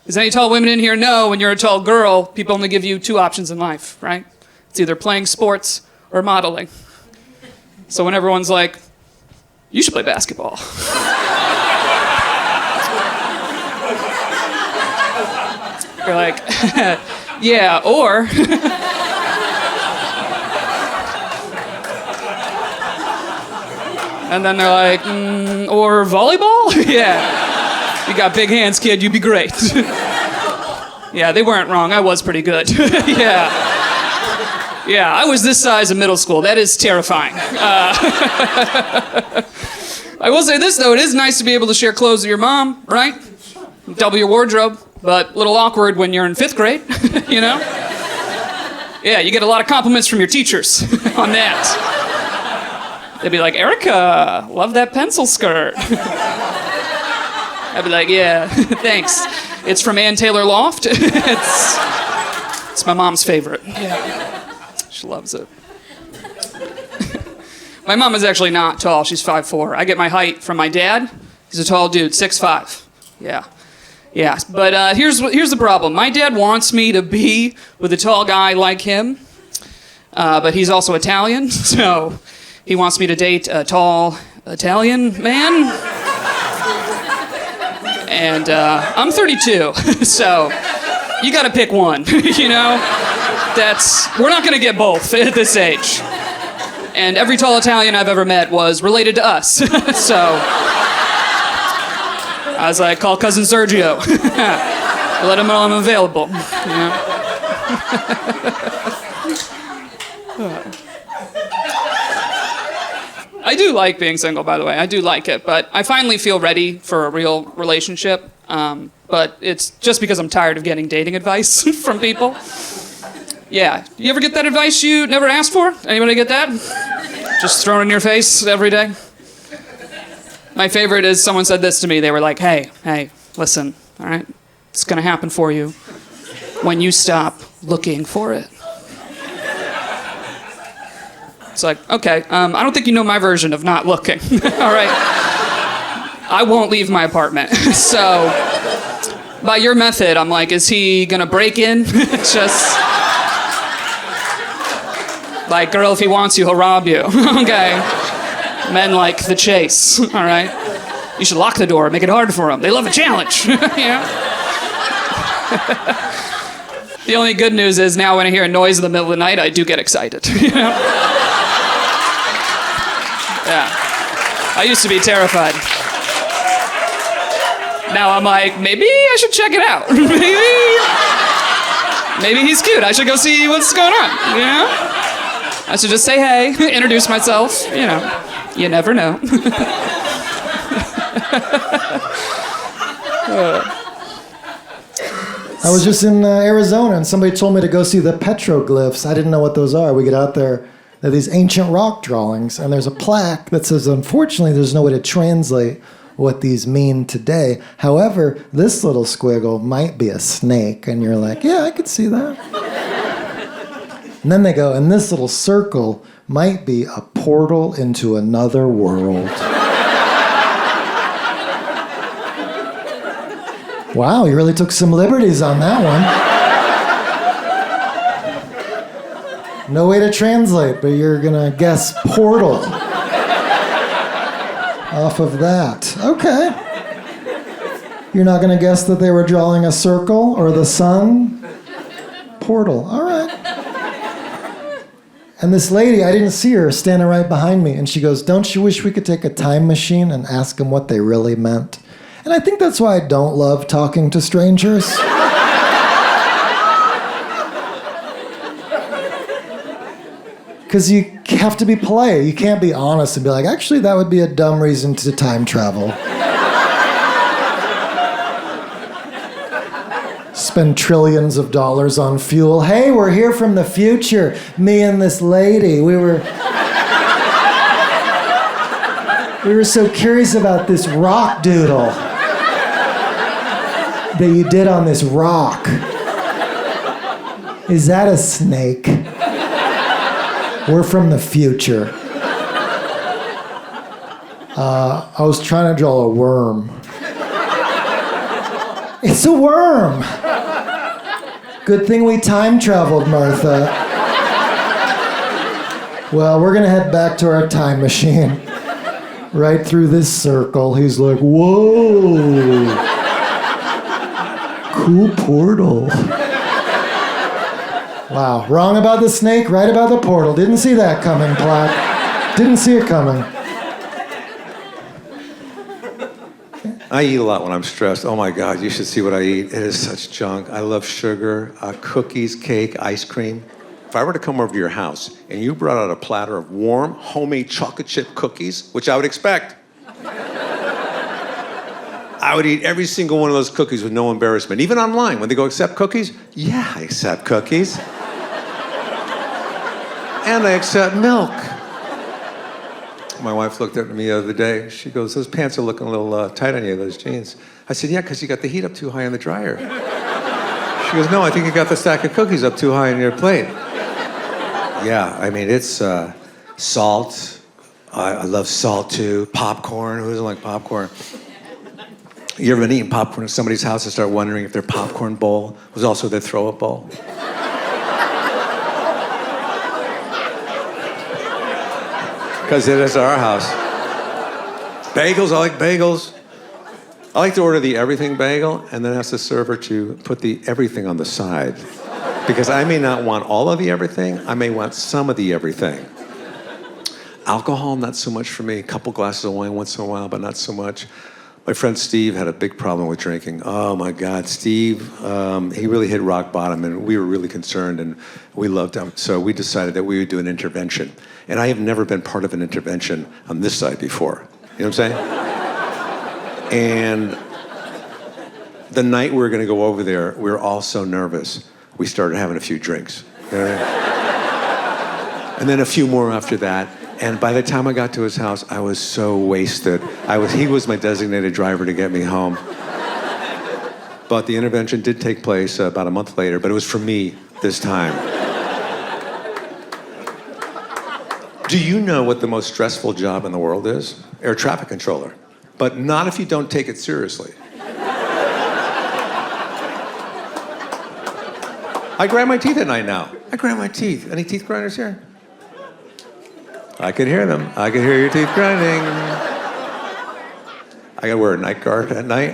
Does any tall women in here know when you're a tall girl, people only give you 2 options in life, right? It's either playing sports or modeling. So when everyone's like, "You should play basketball." You're like, "Yeah, or..." And then they're like, "Or volleyball?" "Yeah. You got big hands, kid. You'd be great." Yeah, they weren't wrong. I was pretty good. Yeah. Yeah, I was this size in middle school. That is terrifying. I will say this, though. It is nice to be able to share clothes with your mom, right? Double your wardrobe, but a little awkward when you're in 5th grade, Yeah, you get a lot of compliments from your teachers on that. They'd be like, "Erica, love that pencil skirt." I'd be like, "Yeah, thanks. It's from Ann Taylor Loft." It's my mom's favorite. Yeah. She loves it. My mom is actually not tall. She's 5'4". I get my height from my dad. He's a tall dude, 6'5". Yeah. Yeah, but here's the problem. My dad wants me to be with a tall guy like him, but he's also Italian, so he wants me to date a tall Italian man. And I'm 32, so you got to pick one. You know, we're not gonna get both at this age. And every tall Italian I've ever met was related to us, so. I was like, call cousin Sergio. Let him know I'm available. You know? I do like being single, by the way. I do like it, but I finally feel ready for a real relationship. But it's just because I'm tired of getting dating advice from people. Yeah. You ever get that advice you never asked for? Anybody get that? Just thrown in your face every day? My favorite is someone said this to me. They were like, hey, listen, all right? It's going to happen for you when you stop looking for it. It's like, okay, I don't think you know my version of not looking, all right? I won't leave my apartment. So by your method, I'm like, is he going to break in? Just like, girl, if he wants you, he'll rob you. Okay. Men like the chase, all right? You should lock the door, make it hard for them. They love a challenge, you know? The only good news is now when I hear a noise in the middle of the night, I do get excited, you know? Yeah. I used to be terrified. Now I'm like, maybe I should check it out. Maybe he's cute. I should go see what's going on, you know? I should just say hey, introduce myself, you know. You never know. I was just in Arizona, and somebody told me to go see the petroglyphs. I didn't know what those are. We get out there, they're these ancient rock drawings, and there's a plaque that says, unfortunately, there's no way to translate what these mean today. However, this little squiggle might be a snake, and you're like, yeah, I could see that. And then they go, and this little circle might be a portal into another world. Wow, you really took some liberties on that one. No way to translate, but you're gonna guess portal off of that. Okay. You're not gonna guess that they were drawing a circle or the sun? Portal, all right. And this lady, I didn't see her, standing right behind me, and she goes, don't you wish we could take a time machine and ask them what they really meant? And I think that's why I don't love talking to strangers. Because you have to be polite. You can't be honest and be like, actually, that would be a dumb reason to time travel. Spend trillions of dollars on fuel. Hey, we're here from the future. Me and this lady. We were so curious about this rock doodle that you did on this rock. Is that a snake? We're from the future. I was trying to draw a worm. It's a worm. Good thing we time traveled, Martha. Well, we're gonna head back to our time machine. Right through this circle. He's like, whoa. Cool portal. Wow, wrong about the snake, right about the portal. Didn't see that coming, Platt. Didn't see it coming. I eat a lot when I'm stressed. Oh my God, you should see what I eat. It is such junk. I love sugar, cookies, cake, ice cream. If I were to come over to your house and you brought out a platter of warm, homemade chocolate chip cookies, which I would expect, I would eat every single one of those cookies with no embarrassment. Even online, when they go, accept cookies? Yeah, I accept cookies. And I accept milk. My wife looked at me the other day. She goes, those pants are looking a little tight on you, those jeans. I said, yeah, because you got the heat up too high on the dryer. She goes, no, I think you got the stack of cookies up too high on your plate. Yeah, I mean, it's salt. I love salt too. Popcorn, who doesn't like popcorn? You ever been eating popcorn at somebody's house and start wondering if their popcorn bowl was also their throw-up bowl? Because it is our house. Bagels, I like bagels. I like to order the everything bagel and then ask the server to put the everything on the side. Because I may not want all of the everything, I may want some of the everything. Alcohol, not so much for me. A couple glasses of wine once in a while, but not so much. My friend Steve had a big problem with drinking. Oh my God, Steve, he really hit rock bottom and we were really concerned and we loved him. So we decided that we would do an intervention. And I have never been part of an intervention on this side before. You know what I'm saying? And the night we were gonna go over there, we were all so nervous, we started having a few drinks. You know what I mean? And then a few more after that. And by the time I got to his house, I was so wasted. He was my designated driver to get me home. But the intervention did take place about a month later, but it was for me this time. Do you know what the most stressful job in the world is? Air traffic controller. But not if you don't take it seriously. I grind my teeth at night now. I grind my teeth. Any teeth grinders here? I could hear them. I could hear your teeth grinding. I gotta wear a night guard at night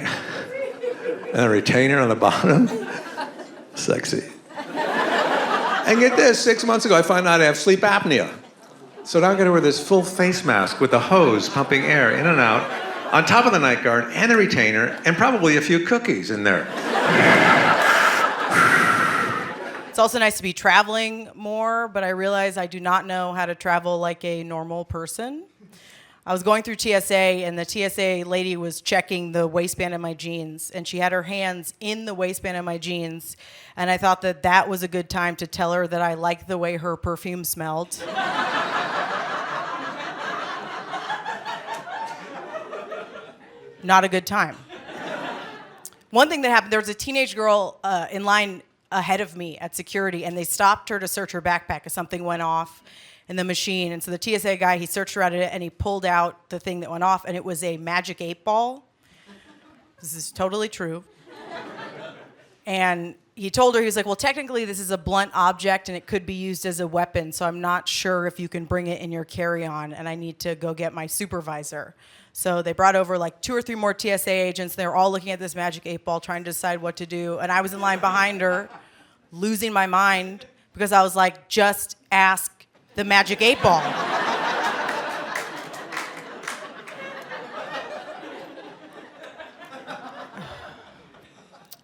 and a retainer on the bottom. Sexy. And get this, 6 months ago I found out I have sleep apnea. So now I gotta wear this full face mask with a hose pumping air in and out on top of the night guard and the retainer and probably a few cookies in there. It's also nice to be traveling more, but I realize I do not know how to travel like a normal person. I was going through TSA, and the TSA lady was checking the waistband of my jeans, and she had her hands in the waistband of my jeans, and I thought that that was a good time to tell her that I liked the way her perfume smelled. Not a good time. One thing that happened, there was a teenage girl in line ahead of me at security, and they stopped her to search her backpack because something went off in the machine. And so the TSA guy, he searched around it and he pulled out the thing that went off, and it was a magic 8-ball. This is totally true. And he told her, he was like, well, technically this is a blunt object and it could be used as a weapon, so I'm not sure if you can bring it in your carry-on, and I need to go get my supervisor. So they brought over like 2 or 3 more TSA agents. They were all looking at this magic 8-ball, trying to decide what to do. And I was in line behind her, losing my mind, because I was like, just ask the magic 8-ball.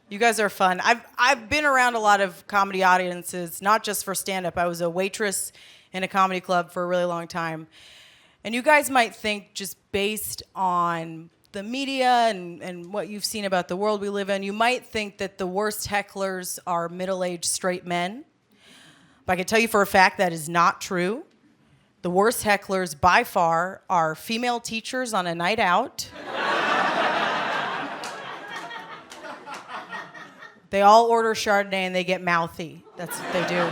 You guys are fun. I've been around a lot of comedy audiences, not just for stand-up. I was a waitress in a comedy club for a really long time. And you guys might think, just based on the media and what you've seen about the world we live in, you might think that the worst hecklers are middle-aged straight men. But I can tell you for a fact that is not true. The worst hecklers by far are female teachers on a night out. They all order Chardonnay and they get mouthy. That's what they do.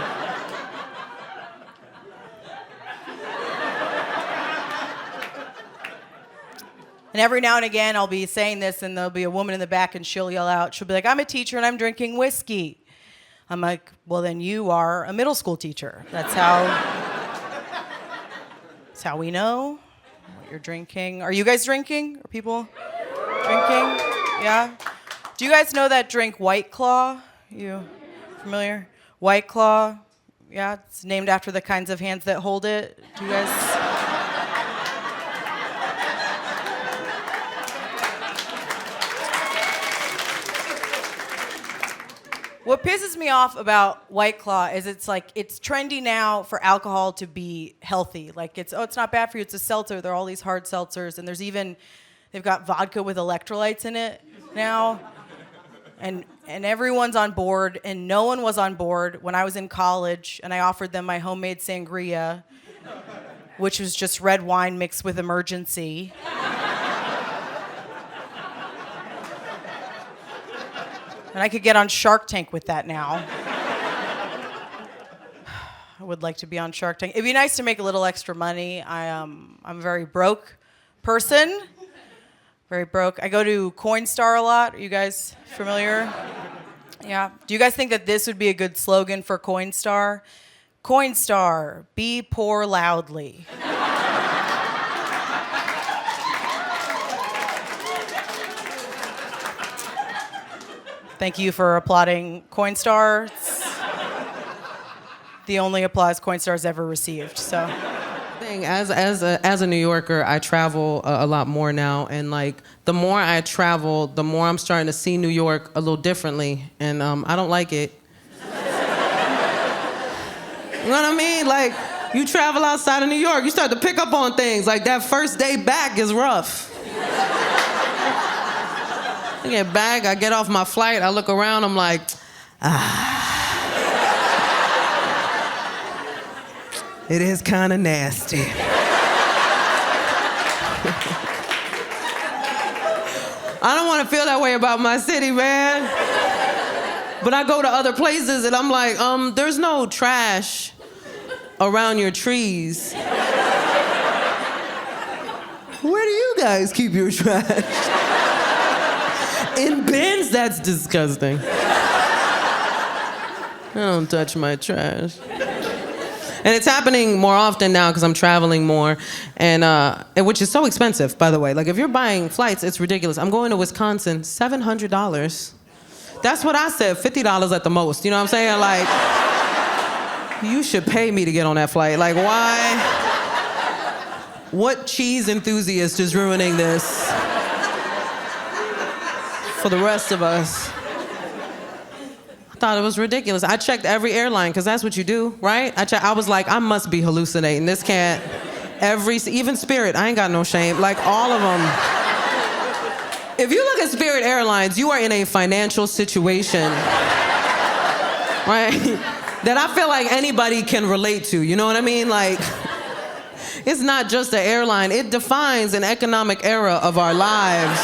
And every now and again, I'll be saying this, and there'll be a woman in the back, and she'll yell out, she'll be like, I'm a teacher, and I'm drinking whiskey. I'm like, well, then you are a middle school teacher. That's how we know what you're drinking. Are you guys drinking? Are people drinking? Yeah? Do you guys know that drink White Claw? You familiar? White Claw, yeah, it's named after the kinds of hands that hold it. Do you guys... What pisses me off about White Claw is it's trendy now for alcohol to be healthy. Like it's not bad for you, it's a seltzer. There are all these hard seltzers, and they've got vodka with electrolytes in it now. And everyone's on board, and no one was on board when I was in college, and I offered them my homemade sangria, which was just red wine mixed with Emergency. And I could get on Shark Tank with that now. I would like to be on Shark Tank. It'd be nice to make a little extra money. I'm a very broke person, very broke. I go to Coinstar a lot. Are you guys familiar? Yeah. Do you guys think that this would be a good slogan for Coinstar? Coinstar, be poor loudly. Thank you for applauding Coinstar. It's the only applause Coinstar's ever received. So, As a New Yorker, I travel a lot more now, and like the more I travel, the more I'm starting to see New York a little differently, and I don't like it. You know what I mean? Like, you travel outside of New York, you start to pick up on things. Like, that first day back is rough. I get back, I get off my flight, I look around, I'm like, it is kind of nasty. I don't want to feel that way about my city, man. But I go to other places and I'm like, there's no trash around your trees. Where do you guys keep your trash? In bins? That's disgusting. I don't touch my trash. And it's happening more often now because I'm traveling more, and which is so expensive, by the way. Like, if you're buying flights, it's ridiculous. I'm going to Wisconsin, $700. That's what I said, $50 at the most. You know what I'm saying? Like, you should pay me to get on that flight. Like, why? What cheese enthusiast is ruining this for the rest of us? I thought it was ridiculous. I checked every airline, because that's what you do, right? I was like, I must be hallucinating. This can't, even Spirit, I ain't got no shame. Like, all of them. If you look at Spirit Airlines, you are in a financial situation, right? That I feel like anybody can relate to, you know what I mean? Like, it's not just an airline, it defines an economic era of our lives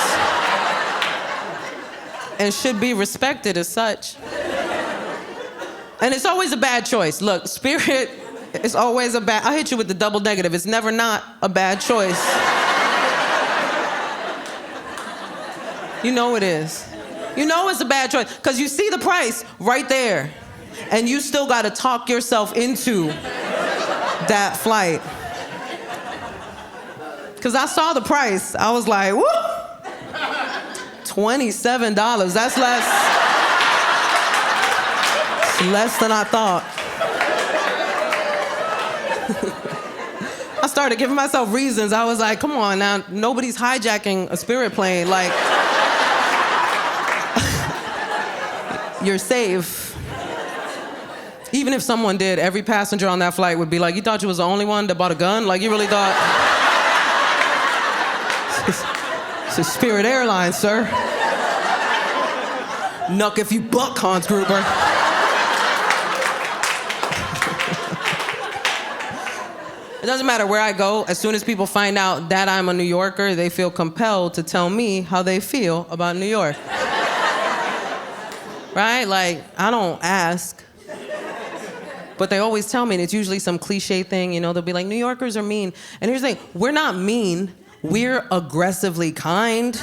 and should be respected as such. And it's always a bad choice. Look, Spirit is always a bad, I'll hit you with the double negative. It's never not a bad choice. You know it is. You know it's a bad choice, because you see the price right there, and you still gotta talk yourself into that flight. Because I saw the price, I was like, whoop, $27, that's less than I thought. I started giving myself reasons. I was like, come on now, nobody's hijacking a Spirit plane. Like, you're safe. Even if someone did, every passenger on that flight would be like, you thought you was the only one that bought a gun? Like, you really thought? It's a Spirit Airlines, sir. Nuck if you buck, Hans Gruber. It doesn't matter where I go. As soon as people find out that I'm a New Yorker, they feel compelled to tell me how they feel about New York. Right? Like, I don't ask. But they always tell me, and it's usually some cliche thing, you know, they'll be like, New Yorkers are mean. And here's the thing, we're not mean, we're aggressively kind.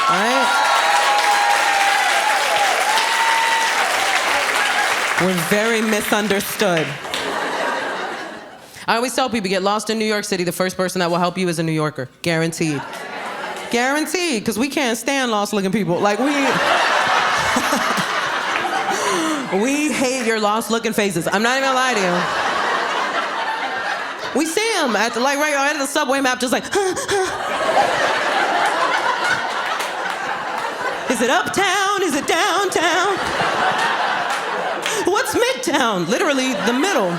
Right? We're very misunderstood. I always tell people, get lost in New York City, the first person that will help you is a New Yorker. Guaranteed. Guaranteed, because we can't stand lost-looking people. Like, we hate your lost-looking faces. I'm not even gonna lie to you. We see them at the, like, right at the subway map, just like, Is it uptown? Is it downtown? What's Midtown? Literally the middle.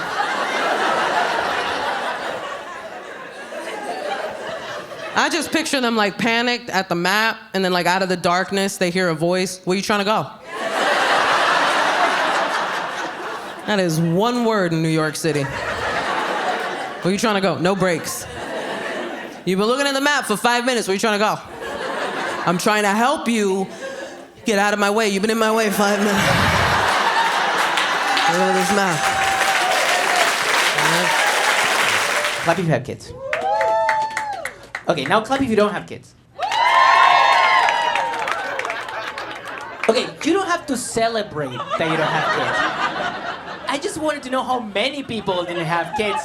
I just picture them like panicked at the map, and then like out of the darkness, they hear a voice. Where you trying to go? That is one word in New York City. Where you trying to go? No breaks. You've been looking at the map for 5 minutes. Where you trying to go? I'm trying to help you get out of my way. You've been in my way 5 minutes. Look at this map. Clap if you have kids. Okay, now clap if you don't have kids. Okay, you don't have to celebrate that you don't have kids. I just wanted to know how many people didn't have kids.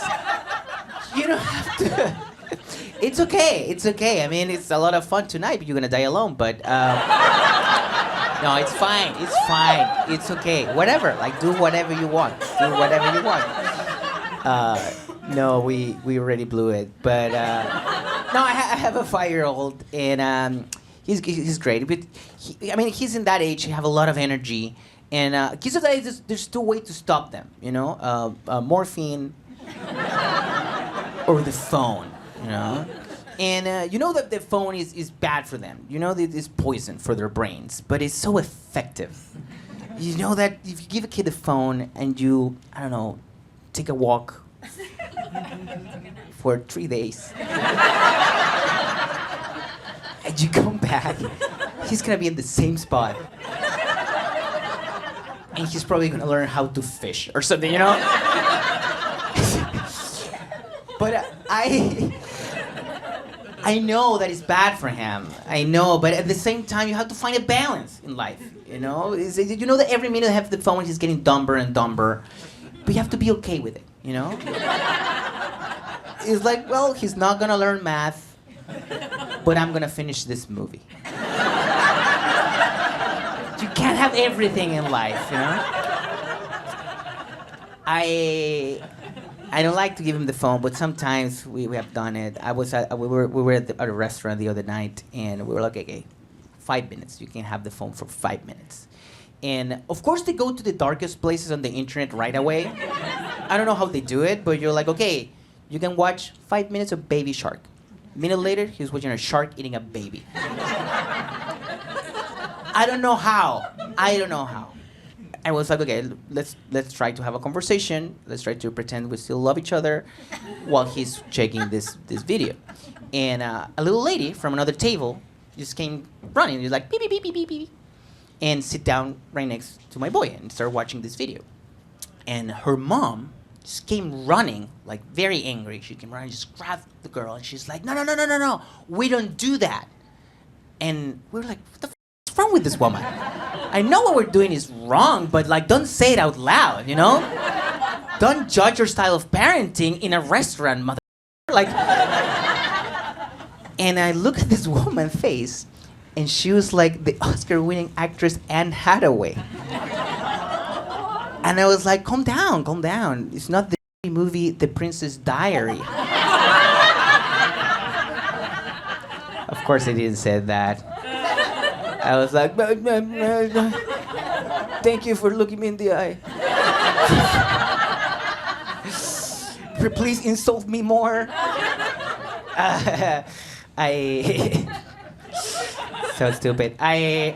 You don't have to. It's okay. It's okay. I mean, it's a lot of fun tonight, but you're gonna die alone. But no, it's fine. It's fine. It's okay. Whatever. Like, do whatever you want. Do whatever you want. No, we already blew it. But no, I have a 5-year-old, and he's great. But he's in that age. He have a lot of energy, and kids of that age, there's two ways to stop them. You know, morphine or the phone. You know. And you know that the phone is bad for them. You know that it's poison for their brains, but it's so effective. You know that if you give a kid a phone and you, I don't know, take a walk for 3 days, and you come back, he's gonna be in the same spot. And he's probably gonna learn how to fish or something, you know? But I know that it's bad for him. I know, but at the same time, you have to find a balance in life. You know, you know that every minute I have the phone, he's getting dumber and dumber, but you have to be okay with it. You know, it's like, well, he's not gonna learn math, but I'm gonna finish this movie. You can't have everything in life, you know. I don't like to give him the phone, but sometimes we have done it. We were at a restaurant the other night, and we were like, okay, 5 minutes. You can have the phone for 5 minutes. And of course, they go to the darkest places on the internet right away. I don't know how they do it, but you're like, okay, you can watch 5 minutes of Baby Shark. A minute later, he's watching a shark eating a baby. I don't know how. I was like, okay, let's try to have a conversation. Let's try to pretend we still love each other while he's checking this video. And a little lady from another table just came running. She's like, beep, beep, beep, beep, beep, beep. And sit down right next to my boy and start watching this video. And her mom just came running, like very angry. She came running, just grabbed the girl, and she's like, no, we don't do that. And we were like, what the f*** is wrong with this woman? I know what we're doing is wrong, but like, don't say it out loud, you know? Don't judge your style of parenting in a restaurant, mother. Like, and I looked at this woman's face, and she was like the Oscar-winning actress Anne Hathaway. And I was like, calm down. It's not the movie The Princess Diary. Of course I didn't say that. I was like, thank you for looking me in the eye. Please insult me more. So stupid. I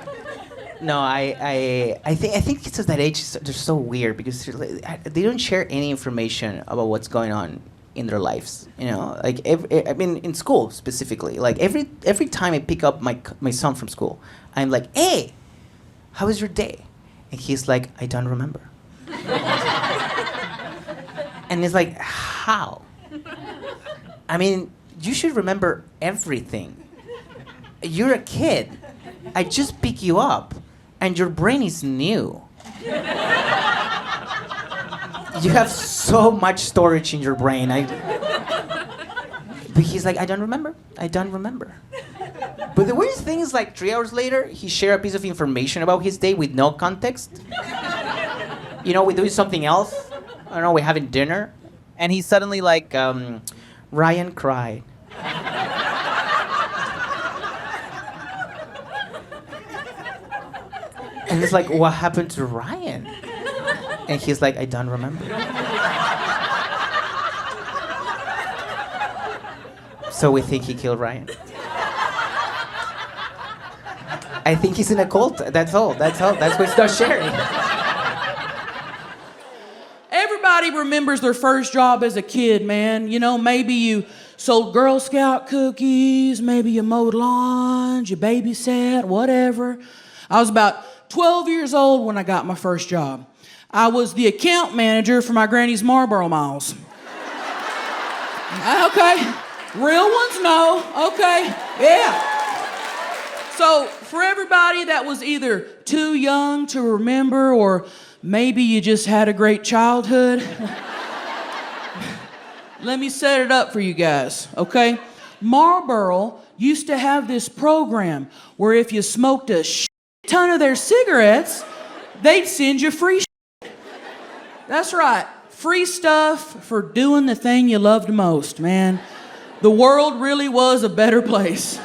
think kids of that age, they're so weird because they don't share any information about what's going on in their lives. You know, like in school specifically. Like every time I pick up my son from school, I'm like, hey, how was your day? And he's like, I don't remember. And it's like, how? I mean, you should remember everything. You're a kid. I just pick you up, and your brain is new. You have so much storage in your brain. But he's like, I don't remember. But the weirdest thing is, like, 3 hours later, he shared a piece of information about his day with no context. You know, we're doing something else. I don't know, we're having dinner. And he's suddenly like, Ryan cried. And it's like, what happened to Ryan? And he's like, I don't remember. So we think he killed Ryan. I think he's in a cult. That's all. That's what he's not sharing. Everybody remembers their first job as a kid, man. You know, maybe you sold Girl Scout cookies, maybe you mowed lawns, you babysat, whatever. I was about 12 years old when I got my first job. I was the account manager for my granny's Marlboro Miles. Okay. Real ones, no. Okay, yeah. So, for everybody that was either too young to remember or maybe you just had a great childhood, let me set it up for you guys, okay? Marlboro used to have this program where if you smoked a ton of their cigarettes, they'd send you free shit. That's right, free stuff for doing the thing you loved most, man. The world really was a better place.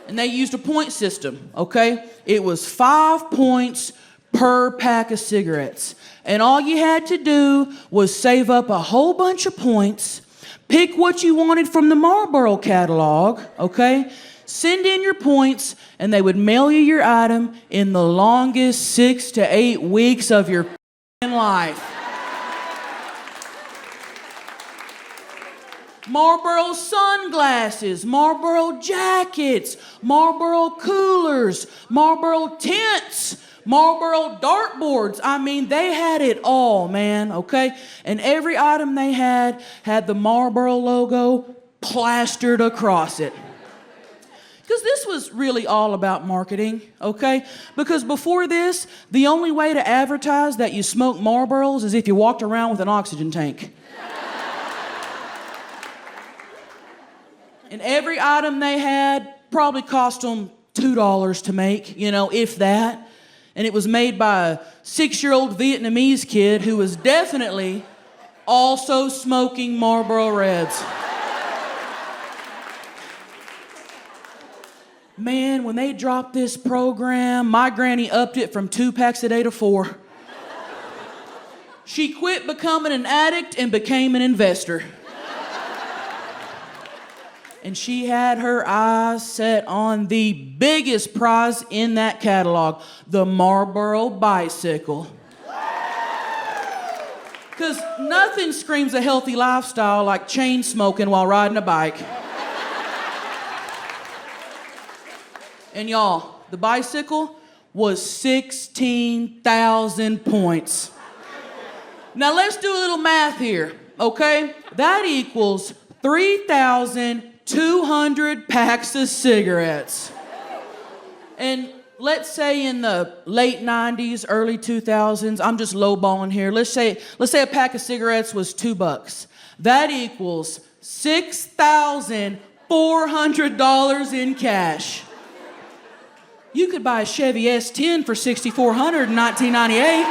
And they used a point system, okay? It was 5 points per pack of cigarettes. And all you had to do was save up a whole bunch of points, pick what you wanted from the Marlboro catalog, okay? Send in your points, and they would mail you your item in the longest 6 to 8 weeks of your life. Marlboro sunglasses, Marlboro jackets, Marlboro coolers, Marlboro tents, Marlboro dartboards. I mean, they had it all, man, okay? And every item they had the Marlboro logo plastered across it. Because this was really all about marketing, okay? Because before this, the only way to advertise that you smoke Marlboros is if you walked around with an oxygen tank. And every item they had probably cost them $2 to make, you know, if that. And it was made by a 6-year-old Vietnamese kid who was definitely also smoking Marlboro Reds. Man, when they dropped this program, my granny upped it from 2 packs a day to 4. She quit becoming an addict and became an investor. And she had her eyes set on the biggest prize in that catalog, the Marlboro bicycle. Because nothing screams a healthy lifestyle like chain smoking while riding a bike. And y'all, the bicycle was 16,000 points. Now let's do a little math here, okay? That equals 3,200 packs of cigarettes. And let's say in the late 90s, early 2000s, I'm just lowballing here. Let's say a pack of cigarettes was $2. That equals $6,400 in cash. You could buy a Chevy S10 for $6,400 in 1998.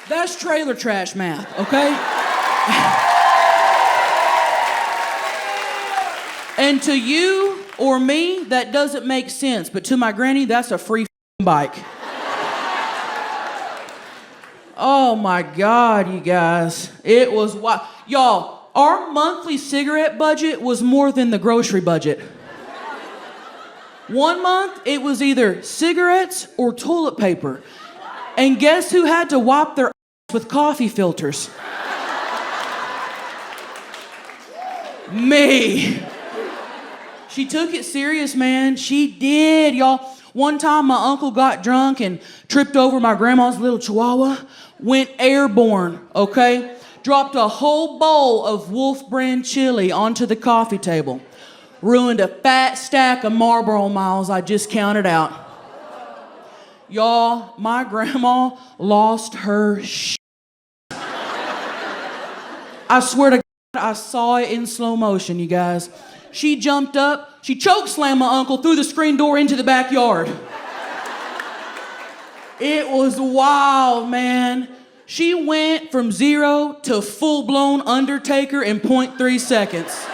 That's trailer trash math, okay? And to you or me, that doesn't make sense. But to my granny, that's a free bike. Oh my God, you guys. It was wild. Y'all, our monthly cigarette budget was more than the grocery budget. One month, it was either cigarettes or toilet paper. And guess who had to wipe their with coffee filters? Me. She took it serious, man. She did, y'all. One time my uncle got drunk and tripped over my grandma's little chihuahua, went airborne, okay? Dropped a whole bowl of Wolf brand chili onto the coffee table. Ruined a fat stack of Marlboro Miles I just counted out. Y'all, my grandma lost her shit. I swear to God, I saw it in slow motion, you guys. She jumped up, she choke slammed my uncle through the screen door into the backyard. It was wild, man. She went from 0 to full-blown Undertaker in 0.3 seconds.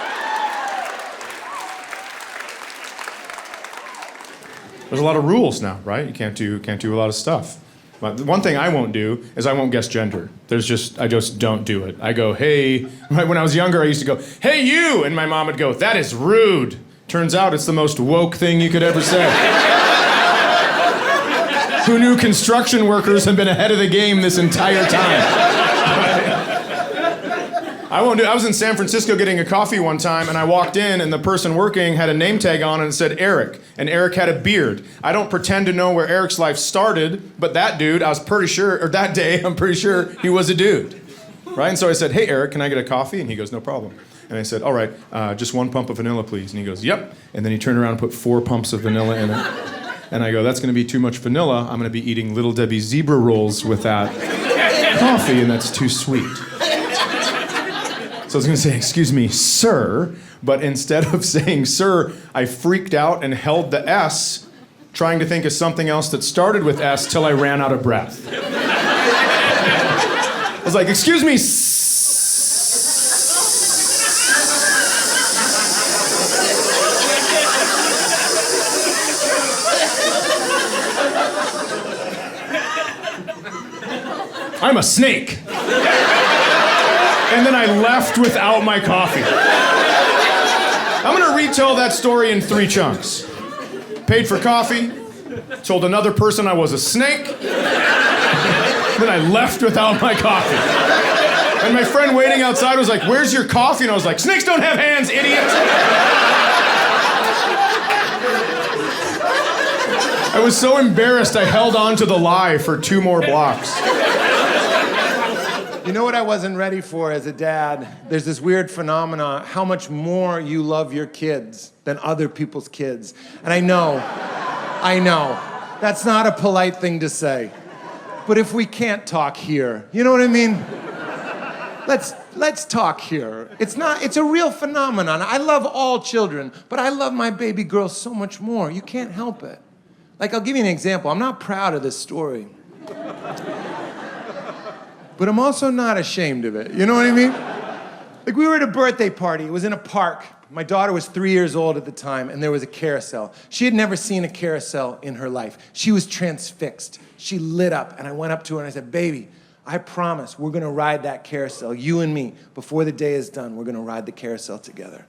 There's a lot of rules now, right? You can't do a lot of stuff. But the one thing I won't do is I won't guess gender. I just don't do it. I go, hey. When I was younger, I used to go, hey, you, and my mom would go, that is rude. Turns out it's the most woke thing you could ever say. Who knew construction workers have been ahead of the game this entire time? I won't do. I was in San Francisco getting a coffee one time, and I walked in, and the person working had a name tag on, and it said Eric, and Eric had a beard. I don't pretend to know where Eric's life started, but that dude, I was pretty sure, or that day, I'm pretty sure he was a dude, right? And so I said, "Hey, Eric, can I get a coffee?" And he goes, "No problem." And I said, "All right, just 1 pump of vanilla, please." And he goes, "Yep." And then he turned around and put 4 pumps of vanilla in it. And I go, "That's going to be too much vanilla. I'm going to be eating Little Debbie zebra rolls with that coffee, and that's too sweet." So I was going to say, "Excuse me, sir," but instead of saying sir, I freaked out and held the S, trying to think of something else that started with S till I ran out of breath. I was like, "Excuse me, I'm a snake." And then I left without my coffee. I'm gonna retell that story in 3 chunks. Paid for coffee, told another person I was a snake, then I left without my coffee. And my friend waiting outside was like, "Where's your coffee?" And I was like, "Snakes don't have hands, idiot." I was so embarrassed I held on to the lie for 2 more blocks. You know what I wasn't ready for as a dad? There's this weird phenomenon, how much more you love your kids than other people's kids. And I know, that's not a polite thing to say. But if we can't talk here, you know what I mean? Let's talk here. It's a real phenomenon. I love all children, but I love my baby girl so much more. You can't help it. Like, I'll give you an example. I'm not proud of this story. But I'm also not ashamed of it. You know what I mean? Like, we were at a birthday party. It was in a park. My daughter was 3 years old at the time, and there was a carousel. She had never seen a carousel in her life. She was transfixed. She lit up, and I went up to her and I said, "Baby, I promise we're gonna ride that carousel, you and me. Before the day is done, we're gonna ride the carousel together."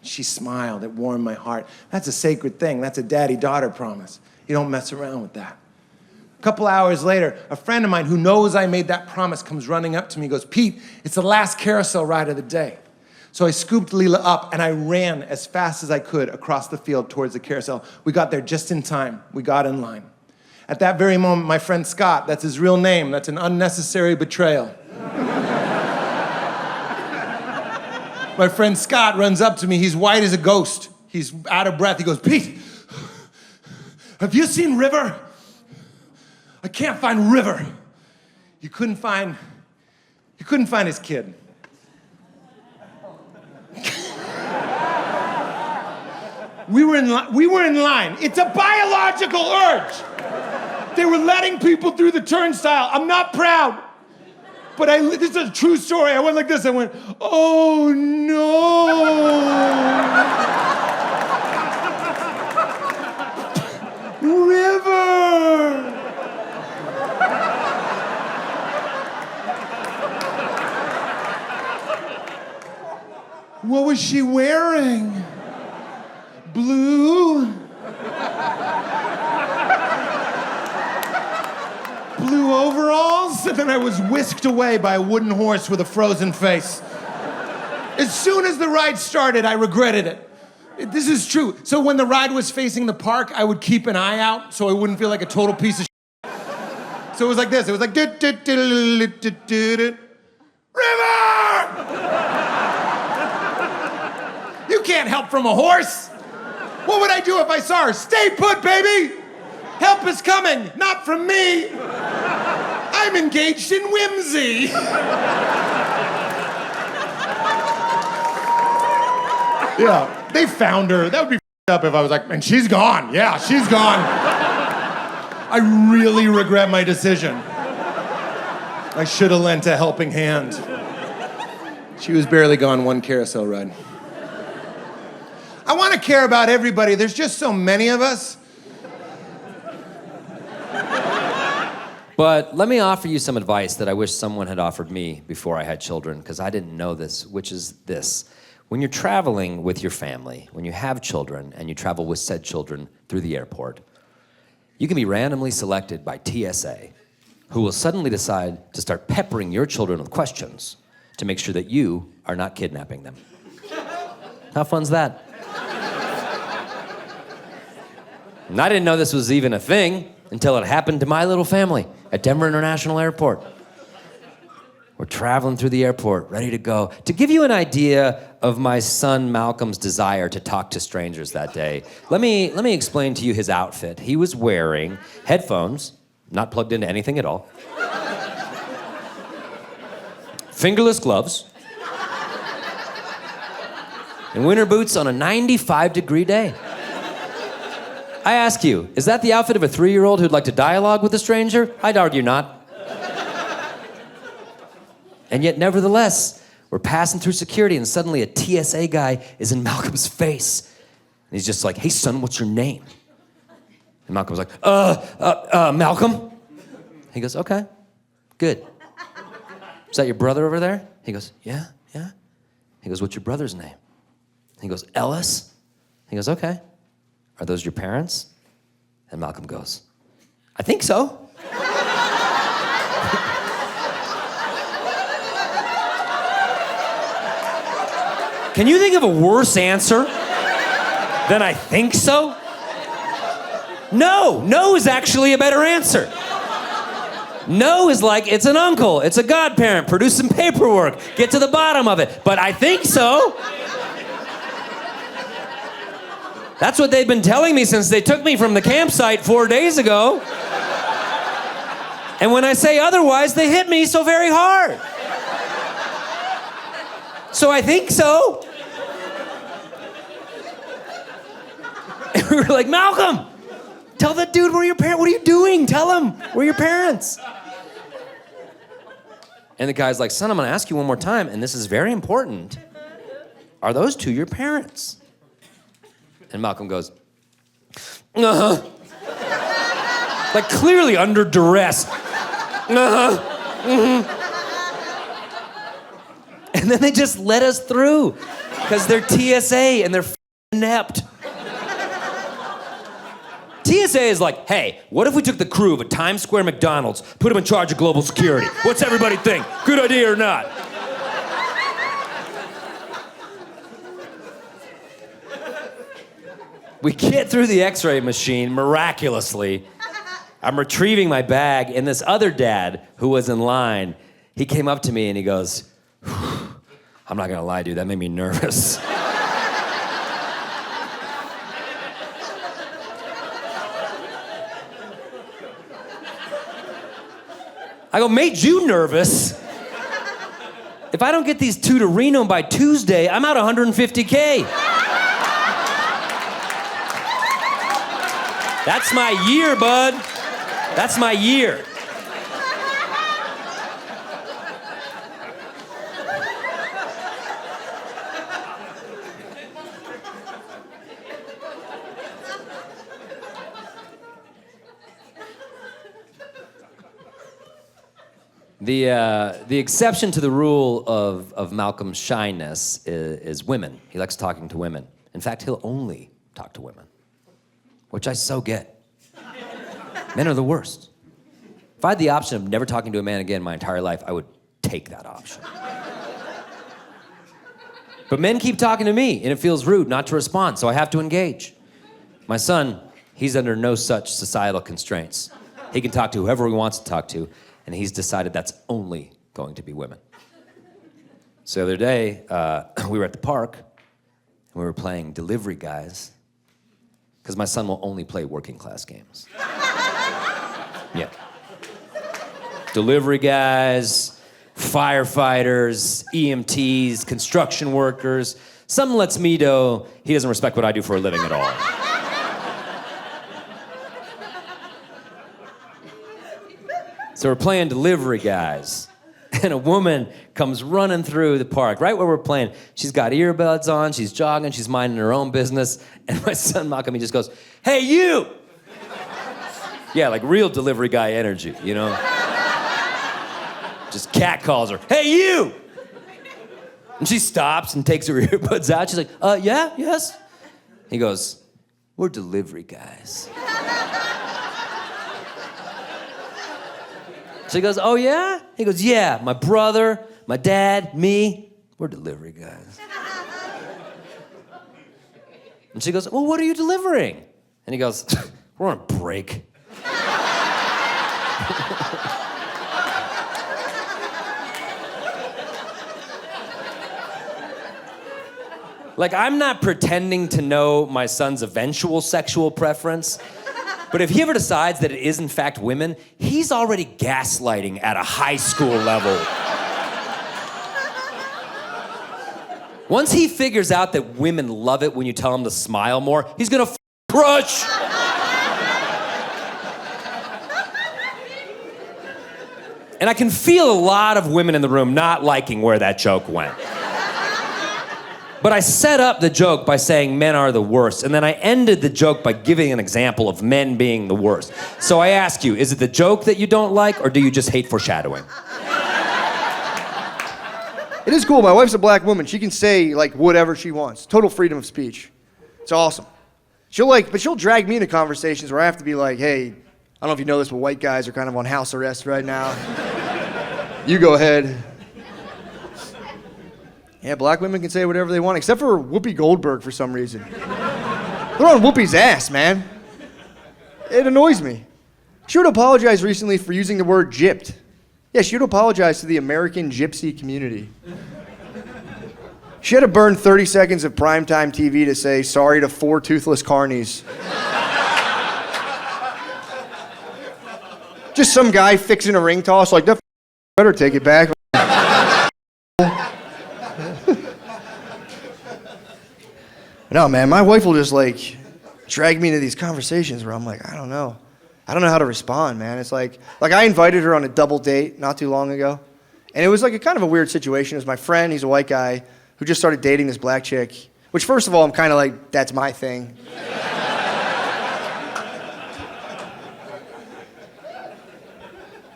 She smiled. It warmed my heart. That's a sacred thing. That's a daddy-daughter promise. You don't mess around with that. A couple hours later, a friend of mine who knows I made that promise comes running up to me, goes, "Pete, it's the last carousel ride of the day." So I scooped Leela up and I ran as fast as I could across the field towards the carousel. We got there just in time. We got in line. At that very moment, my friend Scott, that's his real name, that's an unnecessary betrayal. My friend Scott runs up to me. He's white as a ghost. He's out of breath. He goes, "Pete, have you seen River? I can't find River." You couldn't find his kid. We were in line. It's a biological urge. They were letting people through the turnstile. I'm not proud, but this is a true story. I went like this. I went, "Oh no." River. What was she wearing? Blue overalls? And then I was whisked away by a wooden horse with a frozen face. As soon as the ride started, I regretted it. This is true. So when the ride was facing the park, I would keep an eye out so I wouldn't feel like a total piece of shit. So it was like this. It was like, River! You can't help from a horse. What would I do if I saw her? Stay put, baby! Help is coming, not from me. I'm engaged in whimsy. Yeah, they found her. That would be up if I was like, "And she's gone." Yeah, she's gone. I really regret my decision. I should have lent a helping hand. She was barely gone one carousel ride. I want to care about everybody. There's just so many of us. But let me offer you some advice that I wish someone had offered me before I had children, because I didn't know this, which is this. When you're traveling with your family, when you have children and you travel with said children through the airport, you can be randomly selected by TSA, who will suddenly decide to start peppering your children with questions to make sure that you are not kidnapping them. How fun's that? And I didn't know this was even a thing until it happened to my little family at Denver International Airport. We're traveling through the airport, ready to go. To give you an idea of my son Malcolm's desire to talk to strangers that day, let me explain to you his outfit. He was wearing headphones, not plugged into anything at all, fingerless gloves, and winter boots on a 95-degree day. I ask you, is that the outfit of a 3-year-old who'd like to dialogue with a stranger? I'd argue not. And yet, nevertheless, we're passing through security, and suddenly a TSA guy is in Malcolm's face. And he's just like, hey, son, what's your name? And Malcolm's like, Malcolm? He goes, okay, good. Is that your brother over there? He goes, yeah. He goes, what's your brother's name? He goes, Ellis. He goes, okay. Are those your parents? And Malcolm goes, I think so. Can you think of a worse answer than I think so? No is actually a better answer. No is like, it's an uncle, it's a godparent, produce some paperwork, get to the bottom of it. But I think so. That's what they've been telling me since they took me from the campsite 4 days ago. And when I say otherwise, they hit me so very hard. So I think so. And we were like, Malcolm, tell that dude where your parents, what are you doing? Tell him, where are your parents? And the guy's like, son, I'm gonna ask you one more time, and this is very important. Are those two your parents? And Malcolm goes, uh-huh. Like clearly under duress. Uh-huh. Mm-hmm. And then they just let us through because they're TSA and they're inept. TSA is like, hey, what if we took the crew of a Times Square McDonald's, put them in charge of global security? What's everybody think? Good idea or not? We get through the x-ray machine miraculously. I'm retrieving my bag, and this other dad who was in line, he came up to me and he goes, I'm not gonna lie, dude, that made me nervous. I go, made you nervous? If I don't get these two to Reno by Tuesday, I'm out $150K. That's my year, bud. That's my year. The exception to the rule of Malcolm's shyness is women. He likes talking to women. In fact, he'll only talk to women, which I so get. Men are the worst. If I had the option of never talking to a man again my entire life, I would take that option. But men keep talking to me, and it feels rude not to respond, so I have to engage. My son, he's under no such societal constraints. He can talk to whoever he wants to talk to, and he's decided that's only going to be women. So the other day, we were at the park, and we were playing Delivery Guys, because my son will only play working class games. Yeah. Delivery guys, firefighters, EMTs, construction workers. Some lets me know he doesn't respect what I do for a living at all. So we're playing Delivery Guys, and a woman comes running through the park, right where we're playing. She's got earbuds on, she's jogging, she's minding her own business, and my son Malcolm, he just goes, hey, you! Yeah, like real Delivery Guy energy, you know? Just cat calls her, hey, you! And she stops and takes her earbuds out. She's like, yeah, yes? He goes, we're Delivery Guys. She goes, oh, yeah? He goes, yeah, my brother, My dad, me, we're delivery guys. And she goes, well, what are you delivering? And he goes, we're on a break. Like, I'm not pretending to know my son's eventual sexual preference, but if he ever decides that it is in fact women, he's already gaslighting at a high school level. Once he figures out that women love it when you tell him to smile more, he's gonna crush. And I can feel a lot of women in the room not liking where that joke went. But I set up the joke by saying men are the worst, and then I ended the joke by giving an example of men being the worst. So I ask you, is it the joke that you don't like, or do you just hate foreshadowing? It is cool. My wife's a black woman. She can say, like, whatever she wants. Total freedom of speech. It's awesome. But she'll drag me into conversations where I have to be like, hey, I don't know if you know this, but white guys are kind of on house arrest right now. You go ahead. Yeah, black women can say whatever they want, except for Whoopi Goldberg for some reason. They're on Whoopi's ass, man. It annoys me. She would apologize recently for using the word gypped. Yeah, she would apologize to the American gypsy community. She had to burn 30 seconds of primetime TV to say sorry to 4 toothless carnies. Just some guy fixing a ring toss, like, that better take it back. No, man, my wife will just, like, drag me into these conversations where I'm like, I don't know how to respond, man. It's like I invited her on a double date not too long ago, and it was like a kind of a weird situation. It was my friend, he's a white guy, who just started dating this black chick, which, first of all, I'm kind of like, that's my thing.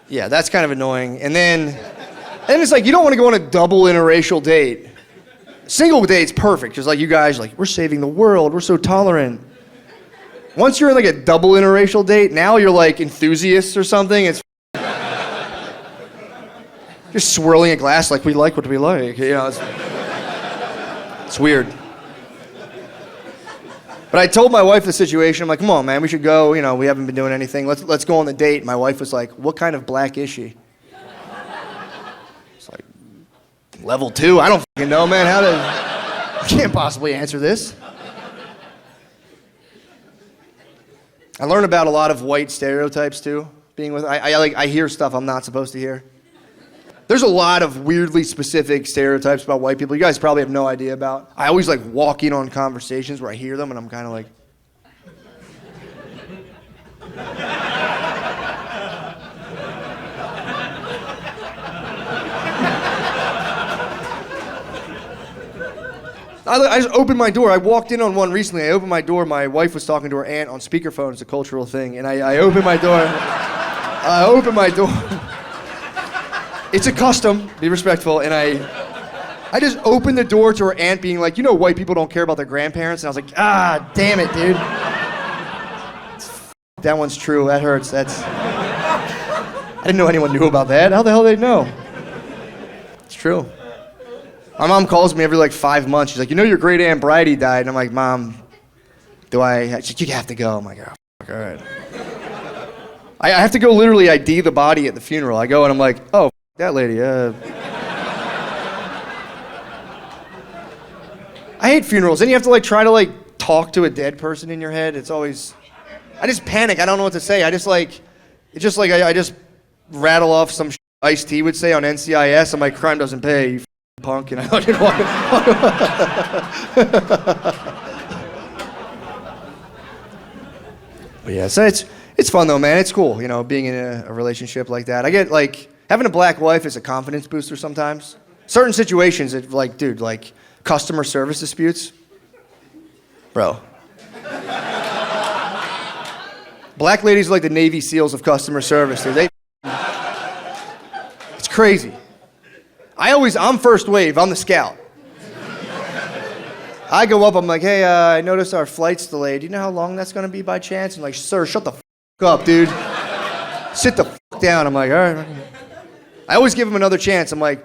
Yeah, that's kind of annoying. And then it's like, you don't want to go on a double interracial date. Single date's perfect, just like you guys, like, we're saving the world, we're so tolerant. Once you're in like a double interracial date, now you're like enthusiasts or something. It's just swirling a glass like we like what we like. You know, it's weird. But I told my wife the situation. I'm like, come on, man, we should go. You know, we haven't been doing anything. Let's go on the date. My wife was like, what kind of black is she? It's like, level 2. I don't fucking know, man. I can't possibly answer this. I learn about a lot of white stereotypes too. Being with, I hear stuff I'm not supposed to hear. There's a lot of weirdly specific stereotypes about white people you guys probably have no idea about. I always like walk in on conversations where I hear them and I'm kind of like. I just opened my door. I walked in on one recently. I opened my door. My wife was talking to her aunt on speakerphone. It's a cultural thing. And I opened my door. I opened my door. It's a custom. Be respectful. And I just opened the door to her aunt being like, you know, white people don't care about their grandparents. And I was like, ah, damn it, dude. That one's true. That hurts. I didn't know anyone knew about that. How the hell did they know? It's true. My mom calls me every like 5 months. She's like, you know your great aunt Bridie died. And I'm like, Mom, she's like, you have to go. I'm like, oh, fuck, all right. I have to go literally ID the body at the funeral. I go and I'm like, oh, that lady. I hate funerals. Then you have to like try to like talk to a dead person in your head. It's always, I just panic. I don't know what to say. I just rattle off some Ice-T would say on NCIS. I'm like, crime doesn't pay, you punk, and I didn't want But yeah, so it's fun though, man. It's cool, you know, being in a relationship like that. I get like having a black wife is a confidence booster sometimes. Certain situations, it like, dude, like customer service disputes, bro. Black ladies are like the Navy SEALs of customer service, dude. It's crazy. I'm first wave, I'm the scout. I go up, I'm like, hey, I noticed our flight's delayed. Do you know how long that's gonna be by chance? And like, sir, shut the up, dude. Sit the down. I'm like, all right. I always give him another chance. I'm like,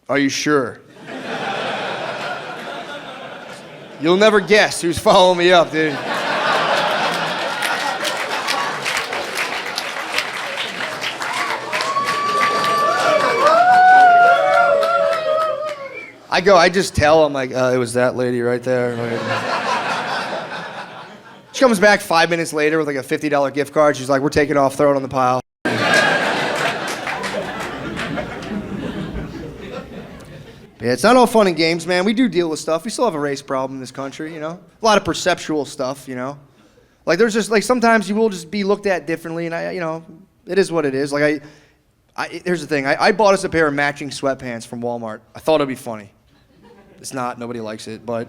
Are you sure? You'll never guess who's following me up, dude. I just tell, I'm like, it was that lady right there. She comes back 5 minutes later with like a $50 gift card. She's like, we're taking off, throw it on the pile. Yeah, it's not all fun and games, man. We do deal with stuff. We still have a race problem in this country, you know? A lot of perceptual stuff, you know? Like, there's just, like, sometimes you will just be looked at differently, and it is what it is. Like, here's the thing. I bought us a pair of matching sweatpants from Walmart. I thought it'd be funny. It's not. Nobody likes it, but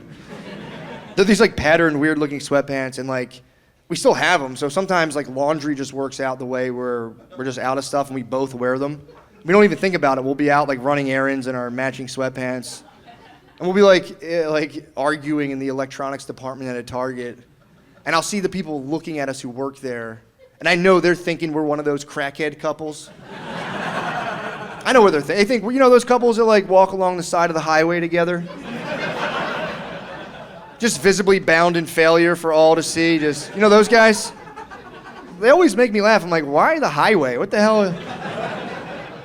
they're these, like, patterned, weird-looking sweatpants, and, like, we still have them. So sometimes, like, laundry just works out the way we're just out of stuff, and we both wear them. We don't even think about it. We'll be out, like, running errands in our matching sweatpants. And we'll be, like arguing in the electronics department at a Target. And I'll see the people looking at us who work there. And I know they're thinking we're one of those crackhead couples. I know what they're thinking. They think, you know those couples that, like, walk along the side of the highway together? Just visibly bound in failure for all to see. Just, you know those guys? They always make me laugh. I'm like, why the highway? What the hell?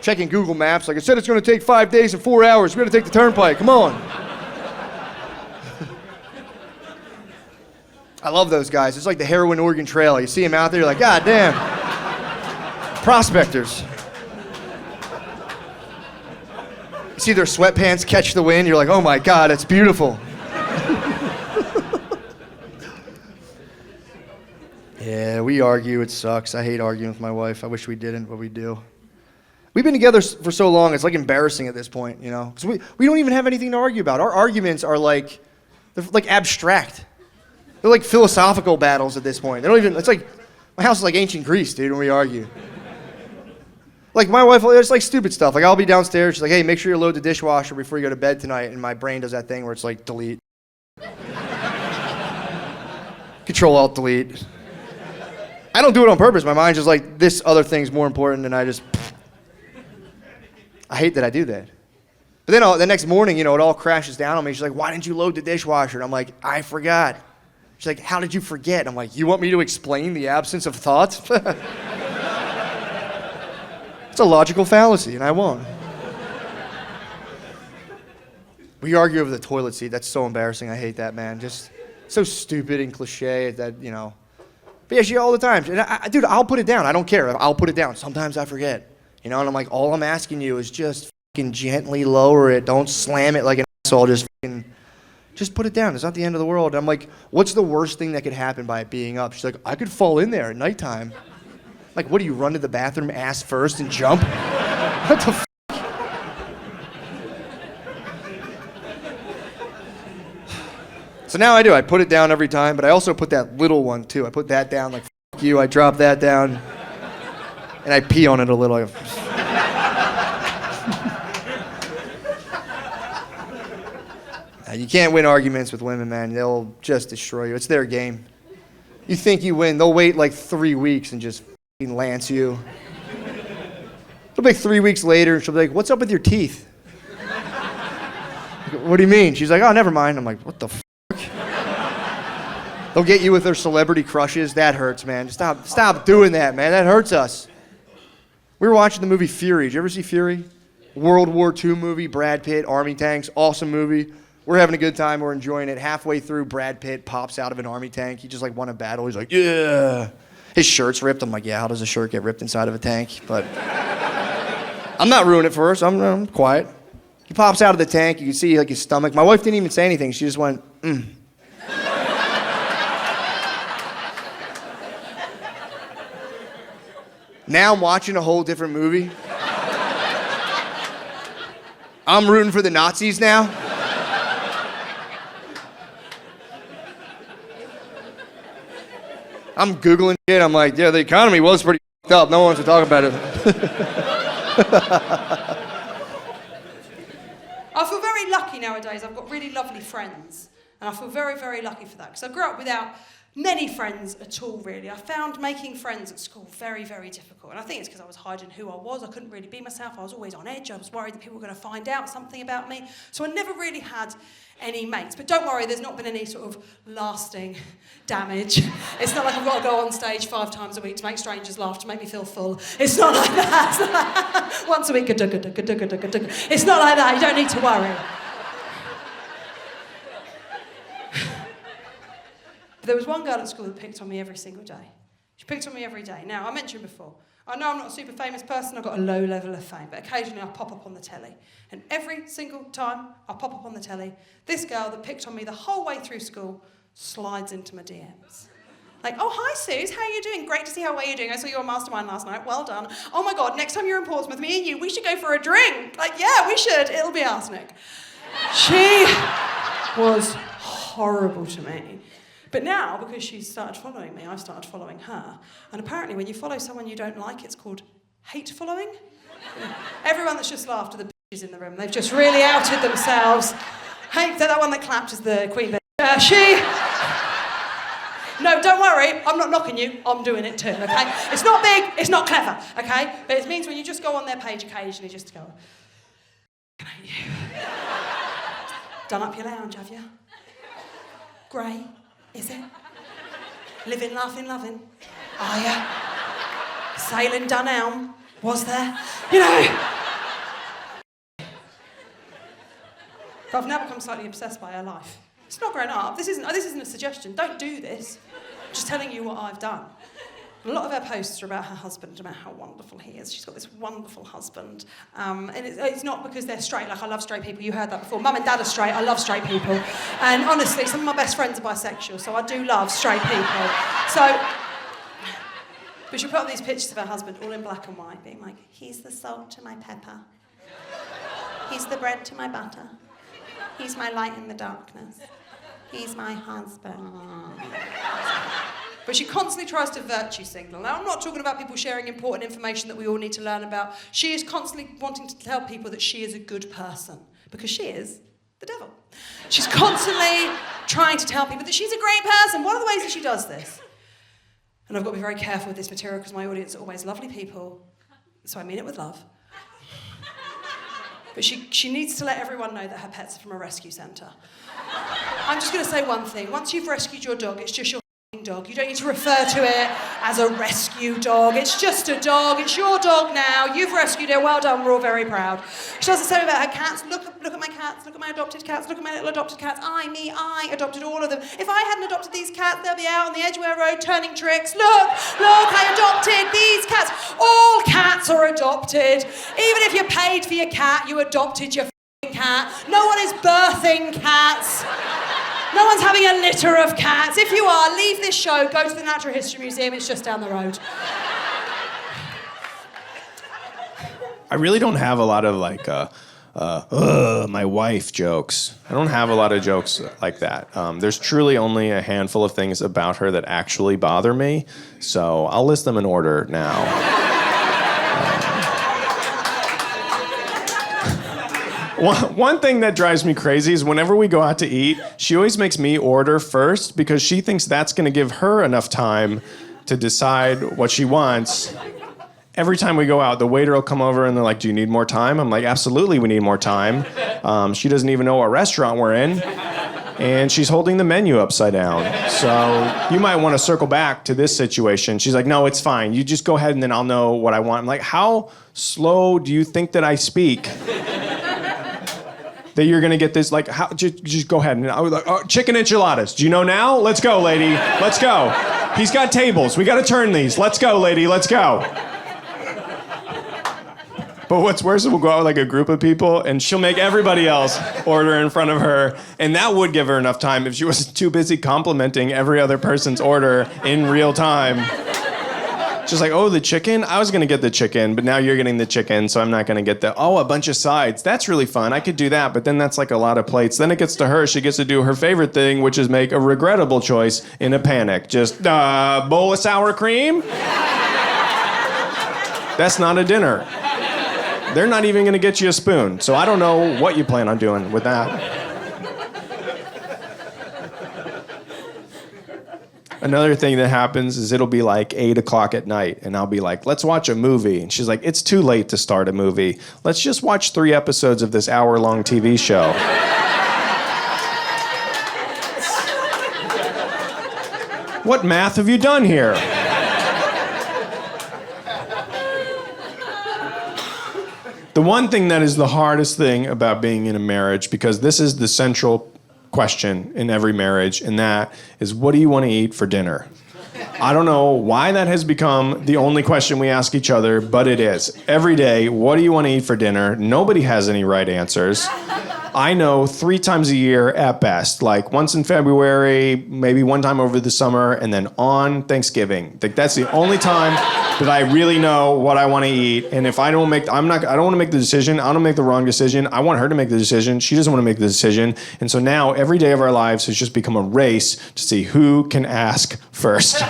Checking Google Maps. Like I said, it's going to take 5 days and 4 hours. We're going to take the turnpike. Come on. I love those guys. It's like the heroin Oregon Trail. You see them out there, you're like, God damn. Prospectors. You see their sweatpants catch the wind. You're like, oh my God, it's beautiful. Yeah, we argue. It sucks. I hate arguing with my wife. I wish we didn't, but we do. We've been together for so long, it's like embarrassing at this point, you know? Because we don't even have anything to argue about. Our arguments are like, they're like abstract. They're like philosophical battles at this point. They don't even, it's like, my house is like ancient Greece, dude, when we argue. Like my wife, it's like stupid stuff. Like I'll be downstairs, she's like, hey, make sure you load the dishwasher before you go to bed tonight. And my brain does that thing where it's like, delete. Control-Alt-Delete. I don't do it on purpose. My mind's just like, this other thing's more important, and I hate that I do that. But then the next morning, you know, it all crashes down on me. She's like, why didn't you load the dishwasher? And I'm like, I forgot. She's like, how did you forget? And I'm like, you want me to explain the absence of thought? It's a logical fallacy, and I won't. We argue over the toilet seat. That's so embarrassing. I hate that, man. Just so stupid and cliche that, you know. But yeah, she all the time. And dude, I'll put it down. I don't care. I'll put it down. Sometimes I forget. You know, and I'm like, all I'm asking you is just fucking gently lower it. Don't slam it like an asshole. Just put it down. It's not the end of the world. And I'm like, what's the worst thing that could happen by it being up? She's like, I could fall in there at nighttime. Like, what do you run to the bathroom ass first and jump? What the f? So now I do. I put it down every time, but I also put that little one too. I put that down like, f you. I drop that down. And I pee on it a little. You can't win arguments with women, man. They'll just destroy you. It's their game. You think you win, they'll wait like 3 weeks and just f***ing lance you. It'll be like 3 weeks later, and she'll be like, what's up with your teeth? What do you mean? She's like, oh, never mind. I'm like, what the f***? They'll get you with their celebrity crushes. That hurts, man. Stop doing that, man. That hurts us. We were watching the movie Fury. Did you ever see Fury? World War II movie, Brad Pitt, Army tanks, awesome movie. We're having a good time. We're enjoying it. Halfway through, Brad Pitt pops out of an army tank. He just like won a battle. He's like, yeah. His shirt's ripped. I'm like, yeah, how does a shirt get ripped inside of a tank? But I'm not ruining it for her, so I'm quiet. He pops out of the tank. You can see like his stomach. My wife didn't even say anything. She just went, Now I'm watching a whole different movie. I'm rooting for the Nazis now. I'm Googling shit. I'm like, yeah, the economy was pretty f***ed up. No one wants to talk about it. I feel very lucky nowadays. I've got really lovely friends. And I feel very, very lucky for that. Because I grew up without many friends at all, really. I found making friends at school very, very difficult. And I think it's because I was hiding who I was. I couldn't really be myself. I was always on edge. I was worried that people were going to find out something about me. So I never really had any mates. But don't worry, there's not been any sort of lasting damage. It's not like I've got to go on stage 5 times a week to make strangers laugh, to make me feel full. It's not like that. It's not like once a week, it's not like that. You don't need to worry. But there was one girl at school that picked on me every single day. She picked on me every day. Now, I mentioned before, I know I'm not a super famous person, I've got a low level of fame, but occasionally I pop up on the telly. And every single time I pop up on the telly, this girl that picked on me the whole way through school slides into my DMs. Like, oh, hi, Suze, how are you doing? Great to see how well you're doing. I saw you on Mastermind last night. Well done. Oh, my God, next time you're in Portsmouth, me and you, we should go for a drink. Like, yeah, we should. It'll be arsenic. She was horrible to me. But now, because she's started following me, I've started following her. And apparently, when you follow someone you don't like, it's called hate following. Everyone that's just laughed are the bitches in the room. They've just really outed themselves. Hey, that one that clapped is the queen bitch. No, don't worry, I'm not knocking you, I'm doing it too, okay? It's not big, it's not clever, okay? But it means when you just go on their page occasionally, just to go, can I hate you? Done up your lounge, have you? Grey, is it? Living, laughing, loving. Are ya? Sailing Dunelm, was there? You know. But I've now become slightly obsessed by her life. It's not grown up. This isn't a suggestion. Don't do this. I'm just telling you what I've done. A lot of her posts are about her husband, about how wonderful he is. She's got this wonderful husband. And it's not because they're straight. Like, I love straight people. You heard that before. Mum and Dad are straight. I love straight people. And honestly, some of my best friends are bisexual, so I do love straight people. But she'll put up these pictures of her husband, all in black and white, being like, he's the salt to my pepper. He's the bread to my butter. He's my light in the darkness. He's my husband. But she constantly tries to virtue signal. Now, I'm not talking about people sharing important information that we all need to learn about. She is constantly wanting to tell people that she is a good person, because she is the devil. She's constantly trying to tell people that she's a great person. One of the ways that she does this, and I've got to be very careful with this material because my audience are always lovely people, so I mean it with love. But she needs to let everyone know that her pets are from a rescue centre. I'm just going to say one thing. Once you've rescued your dog, it's just your dog. You don't need to refer to it as a rescue dog. It's just a dog. It's your dog now. You've rescued it. Well done. We're all very proud. She does the same about her cats. Look at my cats. Look at my adopted cats. Look at my little adopted cats. I adopted all of them. If I hadn't adopted these cats, they'll be out on the Edgware Road turning tricks. Look, I adopted these cats. All cats are adopted. Even if you paid for your cat, you adopted your cat. No one is birthing cats. No one's having a litter of cats. If you are, leave this show, go to the Natural History Museum, it's just down the road. I really don't have a lot of my wife jokes. I don't have a lot of jokes like that. There's truly only a handful of things about her that actually bother me, so I'll list them in order now. One thing that drives me crazy is whenever we go out to eat, she always makes me order first because she thinks that's going to give her enough time to decide what she wants. Every time we go out, the waiter will come over and they're like, do you need more time? I'm like, absolutely, we need more time. She doesn't even know what restaurant we're in. And she's holding the menu upside down. So you might want to circle back to this situation. She's like, no, it's fine. You just go ahead and then I'll know what I want. I'm like, how slow do you think that I speak? That you're gonna get this, like, how, just go ahead. And I was like, oh, chicken enchiladas. Do you know now? Let's go, lady. Let's go. He's got tables. We gotta turn these. Let's go, lady. Let's go. But what's worse is we'll go out with like a group of people and she'll make everybody else order in front of her. And that would give her enough time if she wasn't too busy complimenting every other person's order in real time. Just like, oh, the chicken? I was going to get the chicken, but now you're getting the chicken, so I'm not going to get a bunch of sides. That's really fun. I could do that, but then that's like a lot of plates. Then it gets to her. She gets to do her favorite thing, which is make a regrettable choice in a panic. Just, bowl of sour cream? That's not a dinner. They're not even going to get you a spoon, so I don't know what you plan on doing with that. Another thing that happens is it'll be like 8 o'clock at night, and I'll be like, let's watch a movie. And she's like, it's too late to start a movie. Let's just watch 3 episodes of this hour-long TV show. What math have you done here? The one thing that is the hardest thing about being in a marriage, because this is the central question in every marriage, and that is, what do you want to eat for dinner? I don't know why that has become the only question we ask each other, but it is. Every day, what do you want to eat for dinner? Nobody has any right answers. I know 3 times a year at best, like once in February, maybe one time over the summer, and then on Thanksgiving. Like that's the only time that I really know what I want to eat. And if I don't make, I don't want to make the decision. I don't make the wrong decision. I want her to make the decision. She doesn't want to make the decision. And so now every day of our lives has just become a race to see who can ask first.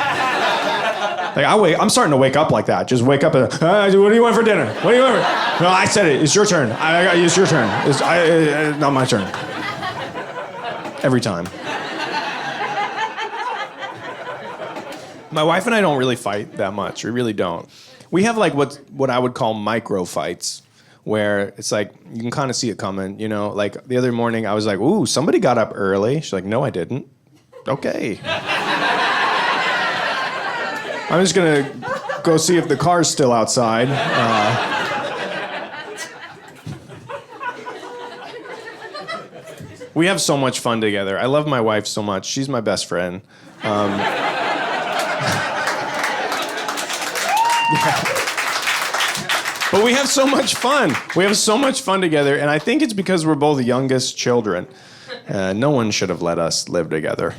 Like I'm starting to wake up like that. Just wake up and, what do you want for dinner? What do you want for? No, I said it. It's your turn. It's your turn. It's not my turn. Every time. My wife and I don't really fight that much. We really don't. We have like what I would call micro fights, where it's like you can kind of see it coming. You know, like the other morning I was like, "Ooh, somebody got up early." She's like, "No, I didn't." Okay. I'm just gonna go see if the car's still outside. We have so much fun together. I love my wife so much. She's my best friend. But we have so much fun. We have so much fun together, and I think it's because we're both youngest children. No one should have let us live together.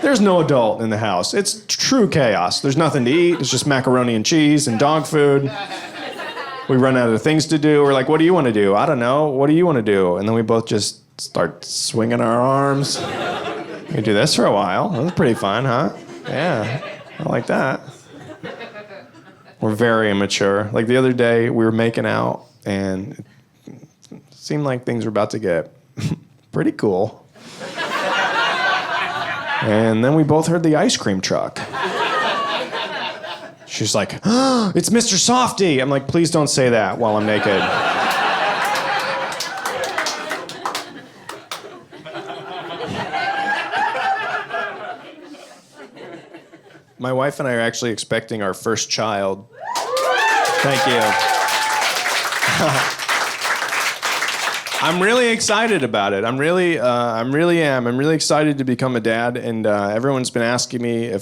There's no adult in the house. It's true chaos. There's nothing to eat. It's just macaroni and cheese and dog food. We run out of things to do. We're like, what do you want to do? I don't know. What do you want to do? And then we both just start swinging our arms. We do this for a while. That was pretty fun, huh? Yeah, I like that. We're very immature. Like the other day, we were making out, and it seemed like things were about to get pretty cool. And then we both heard the ice cream truck. She's like, oh, it's Mr. Softy. I'm like, please don't say that while I'm naked. My wife and I are actually expecting our first child. Thank you. I'm really excited about it. I'm really excited to become a dad, and everyone's been asking me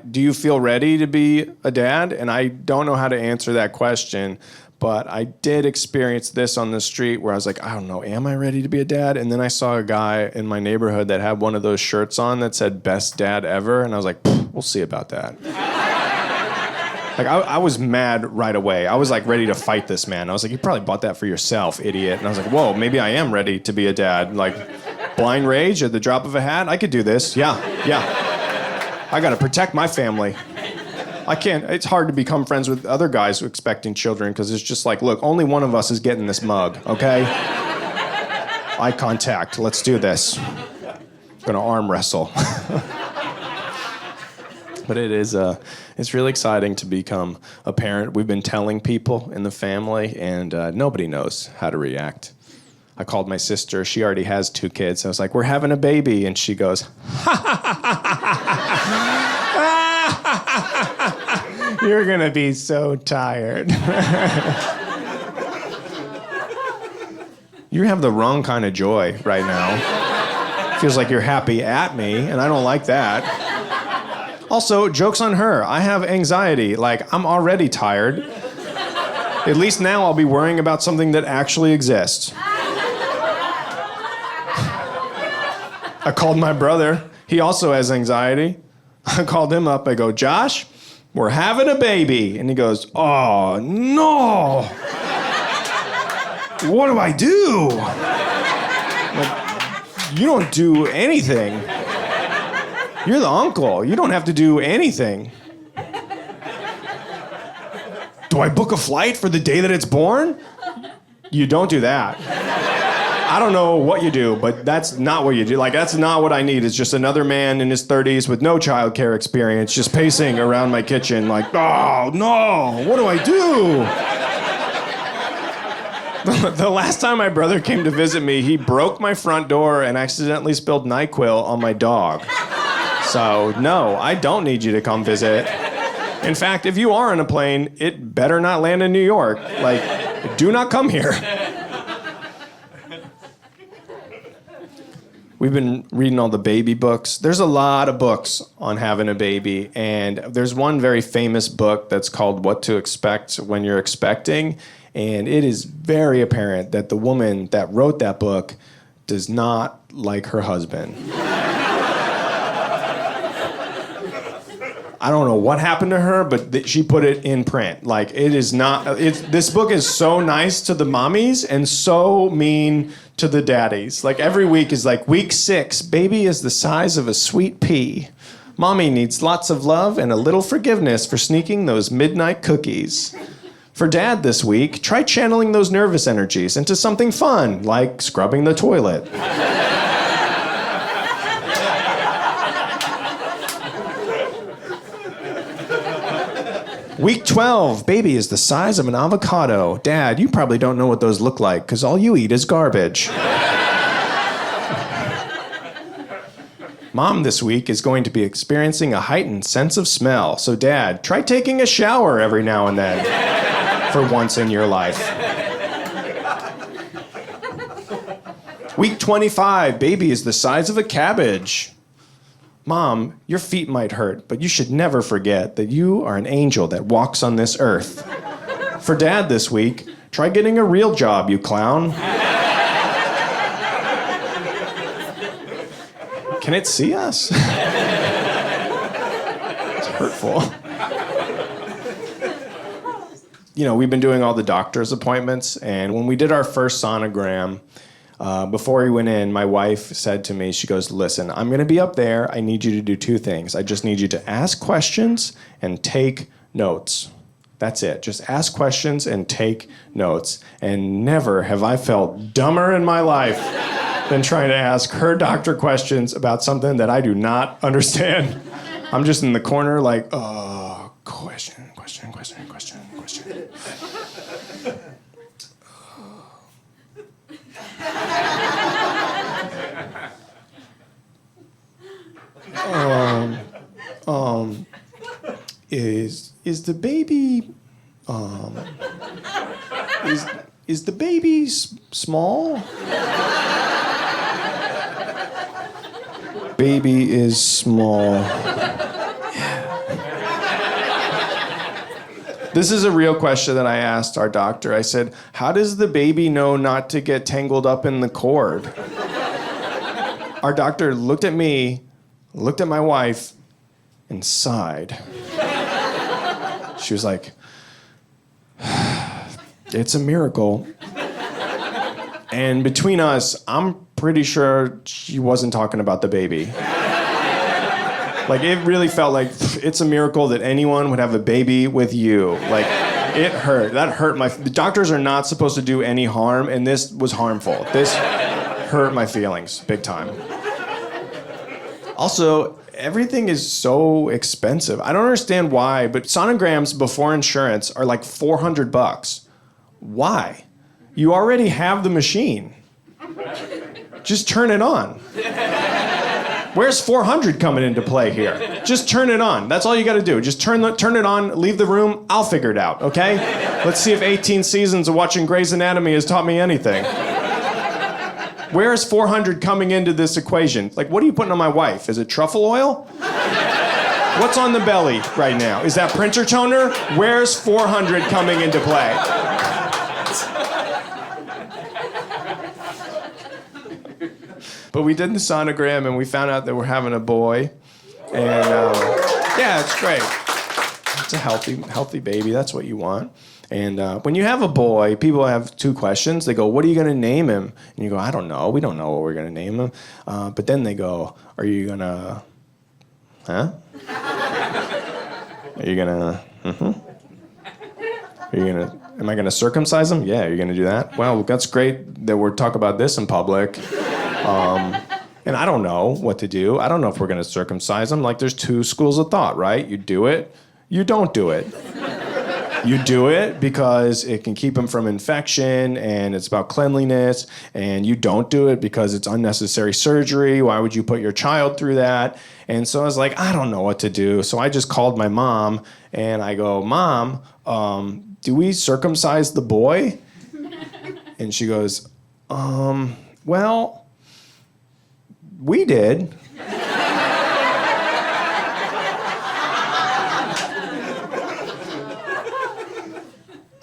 do you feel ready to be a dad? And I don't know how to answer that question, but I did experience this on the street where I was like, I don't know, am I ready to be a dad? And then I saw a guy in my neighborhood that had one of those shirts on that said best dad ever, and I was like, we'll see about that. Like, I was mad right away. I was like ready to fight this man. I was like, you probably bought that for yourself, idiot. And I was like, whoa, maybe I am ready to be a dad. Like, blind rage at the drop of a hat? I could do this. Yeah. I gotta protect my family. I can't, it's hard to become friends with other guys expecting children because it's just like, look, only one of us is getting this mug, okay? Eye contact, let's do this. I'm gonna arm wrestle. But it is, it's really exciting to become a parent. We've been telling people in the family, and nobody knows how to react. I called my sister. She already has 2 kids. I was like, we're having a baby. And she goes, you're going to be so tired. You have the wrong kind of joy right now. Feels like you're happy at me, and I don't like that. Also, joke's on her. I have anxiety. Like, I'm already tired. At least now I'll be worrying about something that actually exists. I called my brother. He also has anxiety. I called him up. I go, Josh, we're having a baby. And he goes, oh, no. What do I do? Like, you don't do anything. You're the uncle. You don't have to do anything. Do I book a flight for the day that it's born? You don't do that. I don't know what you do, but that's not what you do. Like, that's not what I need. It's just another man in his 30s with no childcare experience just pacing around my kitchen like, oh, no, what do I do? The last time my brother came to visit me, he broke my front door and accidentally spilled NyQuil on my dog. So, no, I don't need you to come visit. In fact, if you are on a plane, it better not land in New York. Like, do not come here. We've been reading all the baby books. There's a lot of books on having a baby, and there's one very famous book that's called What to Expect When You're Expecting, and it is very apparent that the woman that wrote that book does not like her husband. I don't know what happened to her, but she put it in print. Like, it is not, this book is so nice to the mommies and so mean to the daddies. Like, every week is like, week 6, baby is the size of a sweet pea. Mommy needs lots of love and a little forgiveness for sneaking those midnight cookies. For dad this week, try channeling those nervous energies into something fun, like scrubbing the toilet. Week 12, baby is the size of an avocado. Dad, you probably don't know what those look like, because all you eat is garbage. Mom this week is going to be experiencing a heightened sense of smell. So Dad, try taking a shower every now and then, for once in your life. Week 25, baby is the size of a cabbage. Mom, your feet might hurt, but you should never forget that you are an angel that walks on this earth. For Dad this week, try getting a real job, you clown. Can it see us? It's hurtful. You know, we've been doing all the doctor's appointments, and when we did our first sonogram, before we went in, my wife said to me, she goes, listen, I'm going to be up there. I need you to do 2 things. I just need you to ask questions and take notes. That's it. Just ask questions and take notes. And never have I felt dumber in my life than trying to ask her doctor questions about something that I do not understand. I'm just in the corner like, question. Is the baby, is the baby small? Baby is small. This is a real question that I asked our doctor. I said, how does the baby know not to get tangled up in the cord? Our doctor looked at me, looked at my wife, and sighed. She was like, it's a miracle. And between us, I'm pretty sure she wasn't talking about the baby. Like, it really felt like it's a miracle that anyone would have a baby with you. Like, it hurt. That hurt the doctors are not supposed to do any harm, and this was harmful. This hurt my feelings big time. Also, everything is so expensive. I don't understand why, but sonograms before insurance are like $400. Why? You already have the machine. Just turn it on. Where's 400 coming into play here? Just turn it on. That's all you got to do. Just turn it on, leave the room. I'll figure it out, okay? Let's see if 18 seasons of watching Grey's Anatomy has taught me anything. Where's 400 coming into this equation? Like, what are you putting on my wife? Is it truffle oil? What's on the belly right now? Is that printer toner? Where's 400 coming into play? But we did the sonogram, and we found out that we're having a boy. And yeah, it's great. It's a healthy baby. That's what you want. And when you have a boy, people have 2 questions. They go, what are you going to name him? And you go, I don't know. We don't know what we're going to name him. But then they go, are you going to, huh? Are you going to, Are you going to, Am I going to circumcise him? Yeah, you're going to do that? Well, that's great that we're talking about this in public. And I don't know what to do. I don't know if we're going to circumcise him. Like, there's two schools of thought, right? You do it, you don't do it. You do it because it can keep him from infection and it's about cleanliness, and you don't do it because it's unnecessary surgery. Why would you put your child through that? And so I was like, I don't know what to do. So I just called my mom and I go, Mom, do we circumcise the boy? And she goes, well, we did.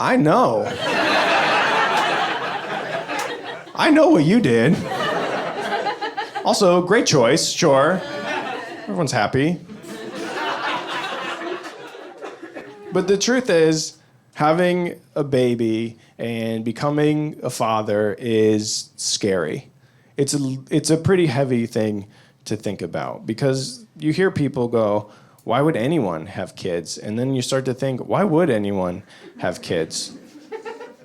I know. I know what you did. Also, great choice, sure. Everyone's happy. But the truth is, having a baby and becoming a father is scary. It's a pretty heavy thing to think about, because you hear people go, why would anyone have kids? And then you start to think, why would anyone have kids?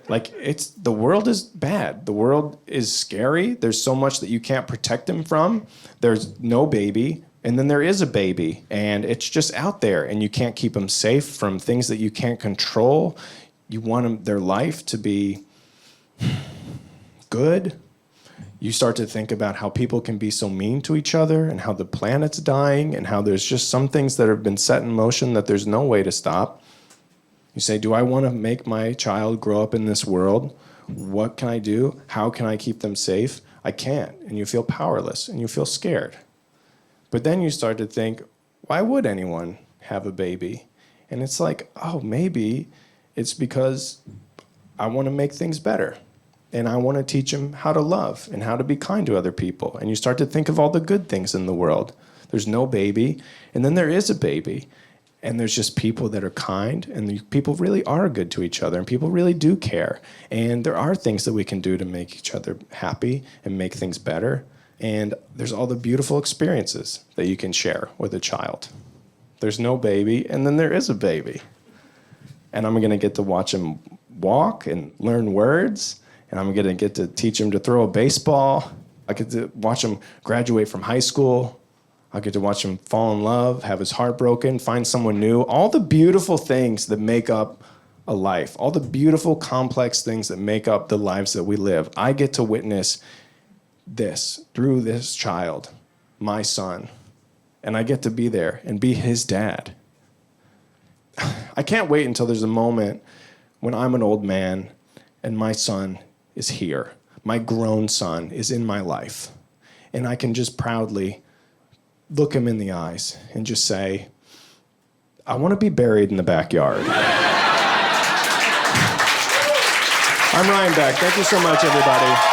Like, the world is bad. The world is scary. There's so much that you can't protect them from. There's no baby, and then there is a baby, and it's just out there, and you can't keep them safe from things that you can't control. You want their life to be good. You start to think about how people can be so mean to each other, and how the planet's dying, and how there's just some things that have been set in motion that there's no way to stop. You say, do I want to make my child grow up in this world? What can I do? How can I keep them safe? I can't. And you feel powerless, and you feel scared. But then you start to think, why would anyone have a baby? And it's like, oh, maybe it's because I want to make things better. And I want to teach them how to love and how to be kind to other people. And you start to think of all the good things in the world. There's no baby, and then there is a baby. And there's just people that are kind, and people really are good to each other, and people really do care. And there are things that we can do to make each other happy and make things better. And there's all the beautiful experiences that you can share with a child. There's no baby, and then there is a baby. And I'm going to get to watch him walk and learn words. And I'm going to get to teach him to throw a baseball. I get to watch him graduate from high school. I get to watch him fall in love, have his heart broken, find someone new. All the beautiful things that make up a life. All the beautiful, complex things that make up the lives that we live. I get to witness this through this child, my son. And I get to be there and be his dad. I can't wait until there's a moment when I'm an old man and my son is here. My grown son is in my life. And I can just proudly look him in the eyes and just say, I want to be buried in the backyard. I'm Ryan Beck. Thank you so much, everybody.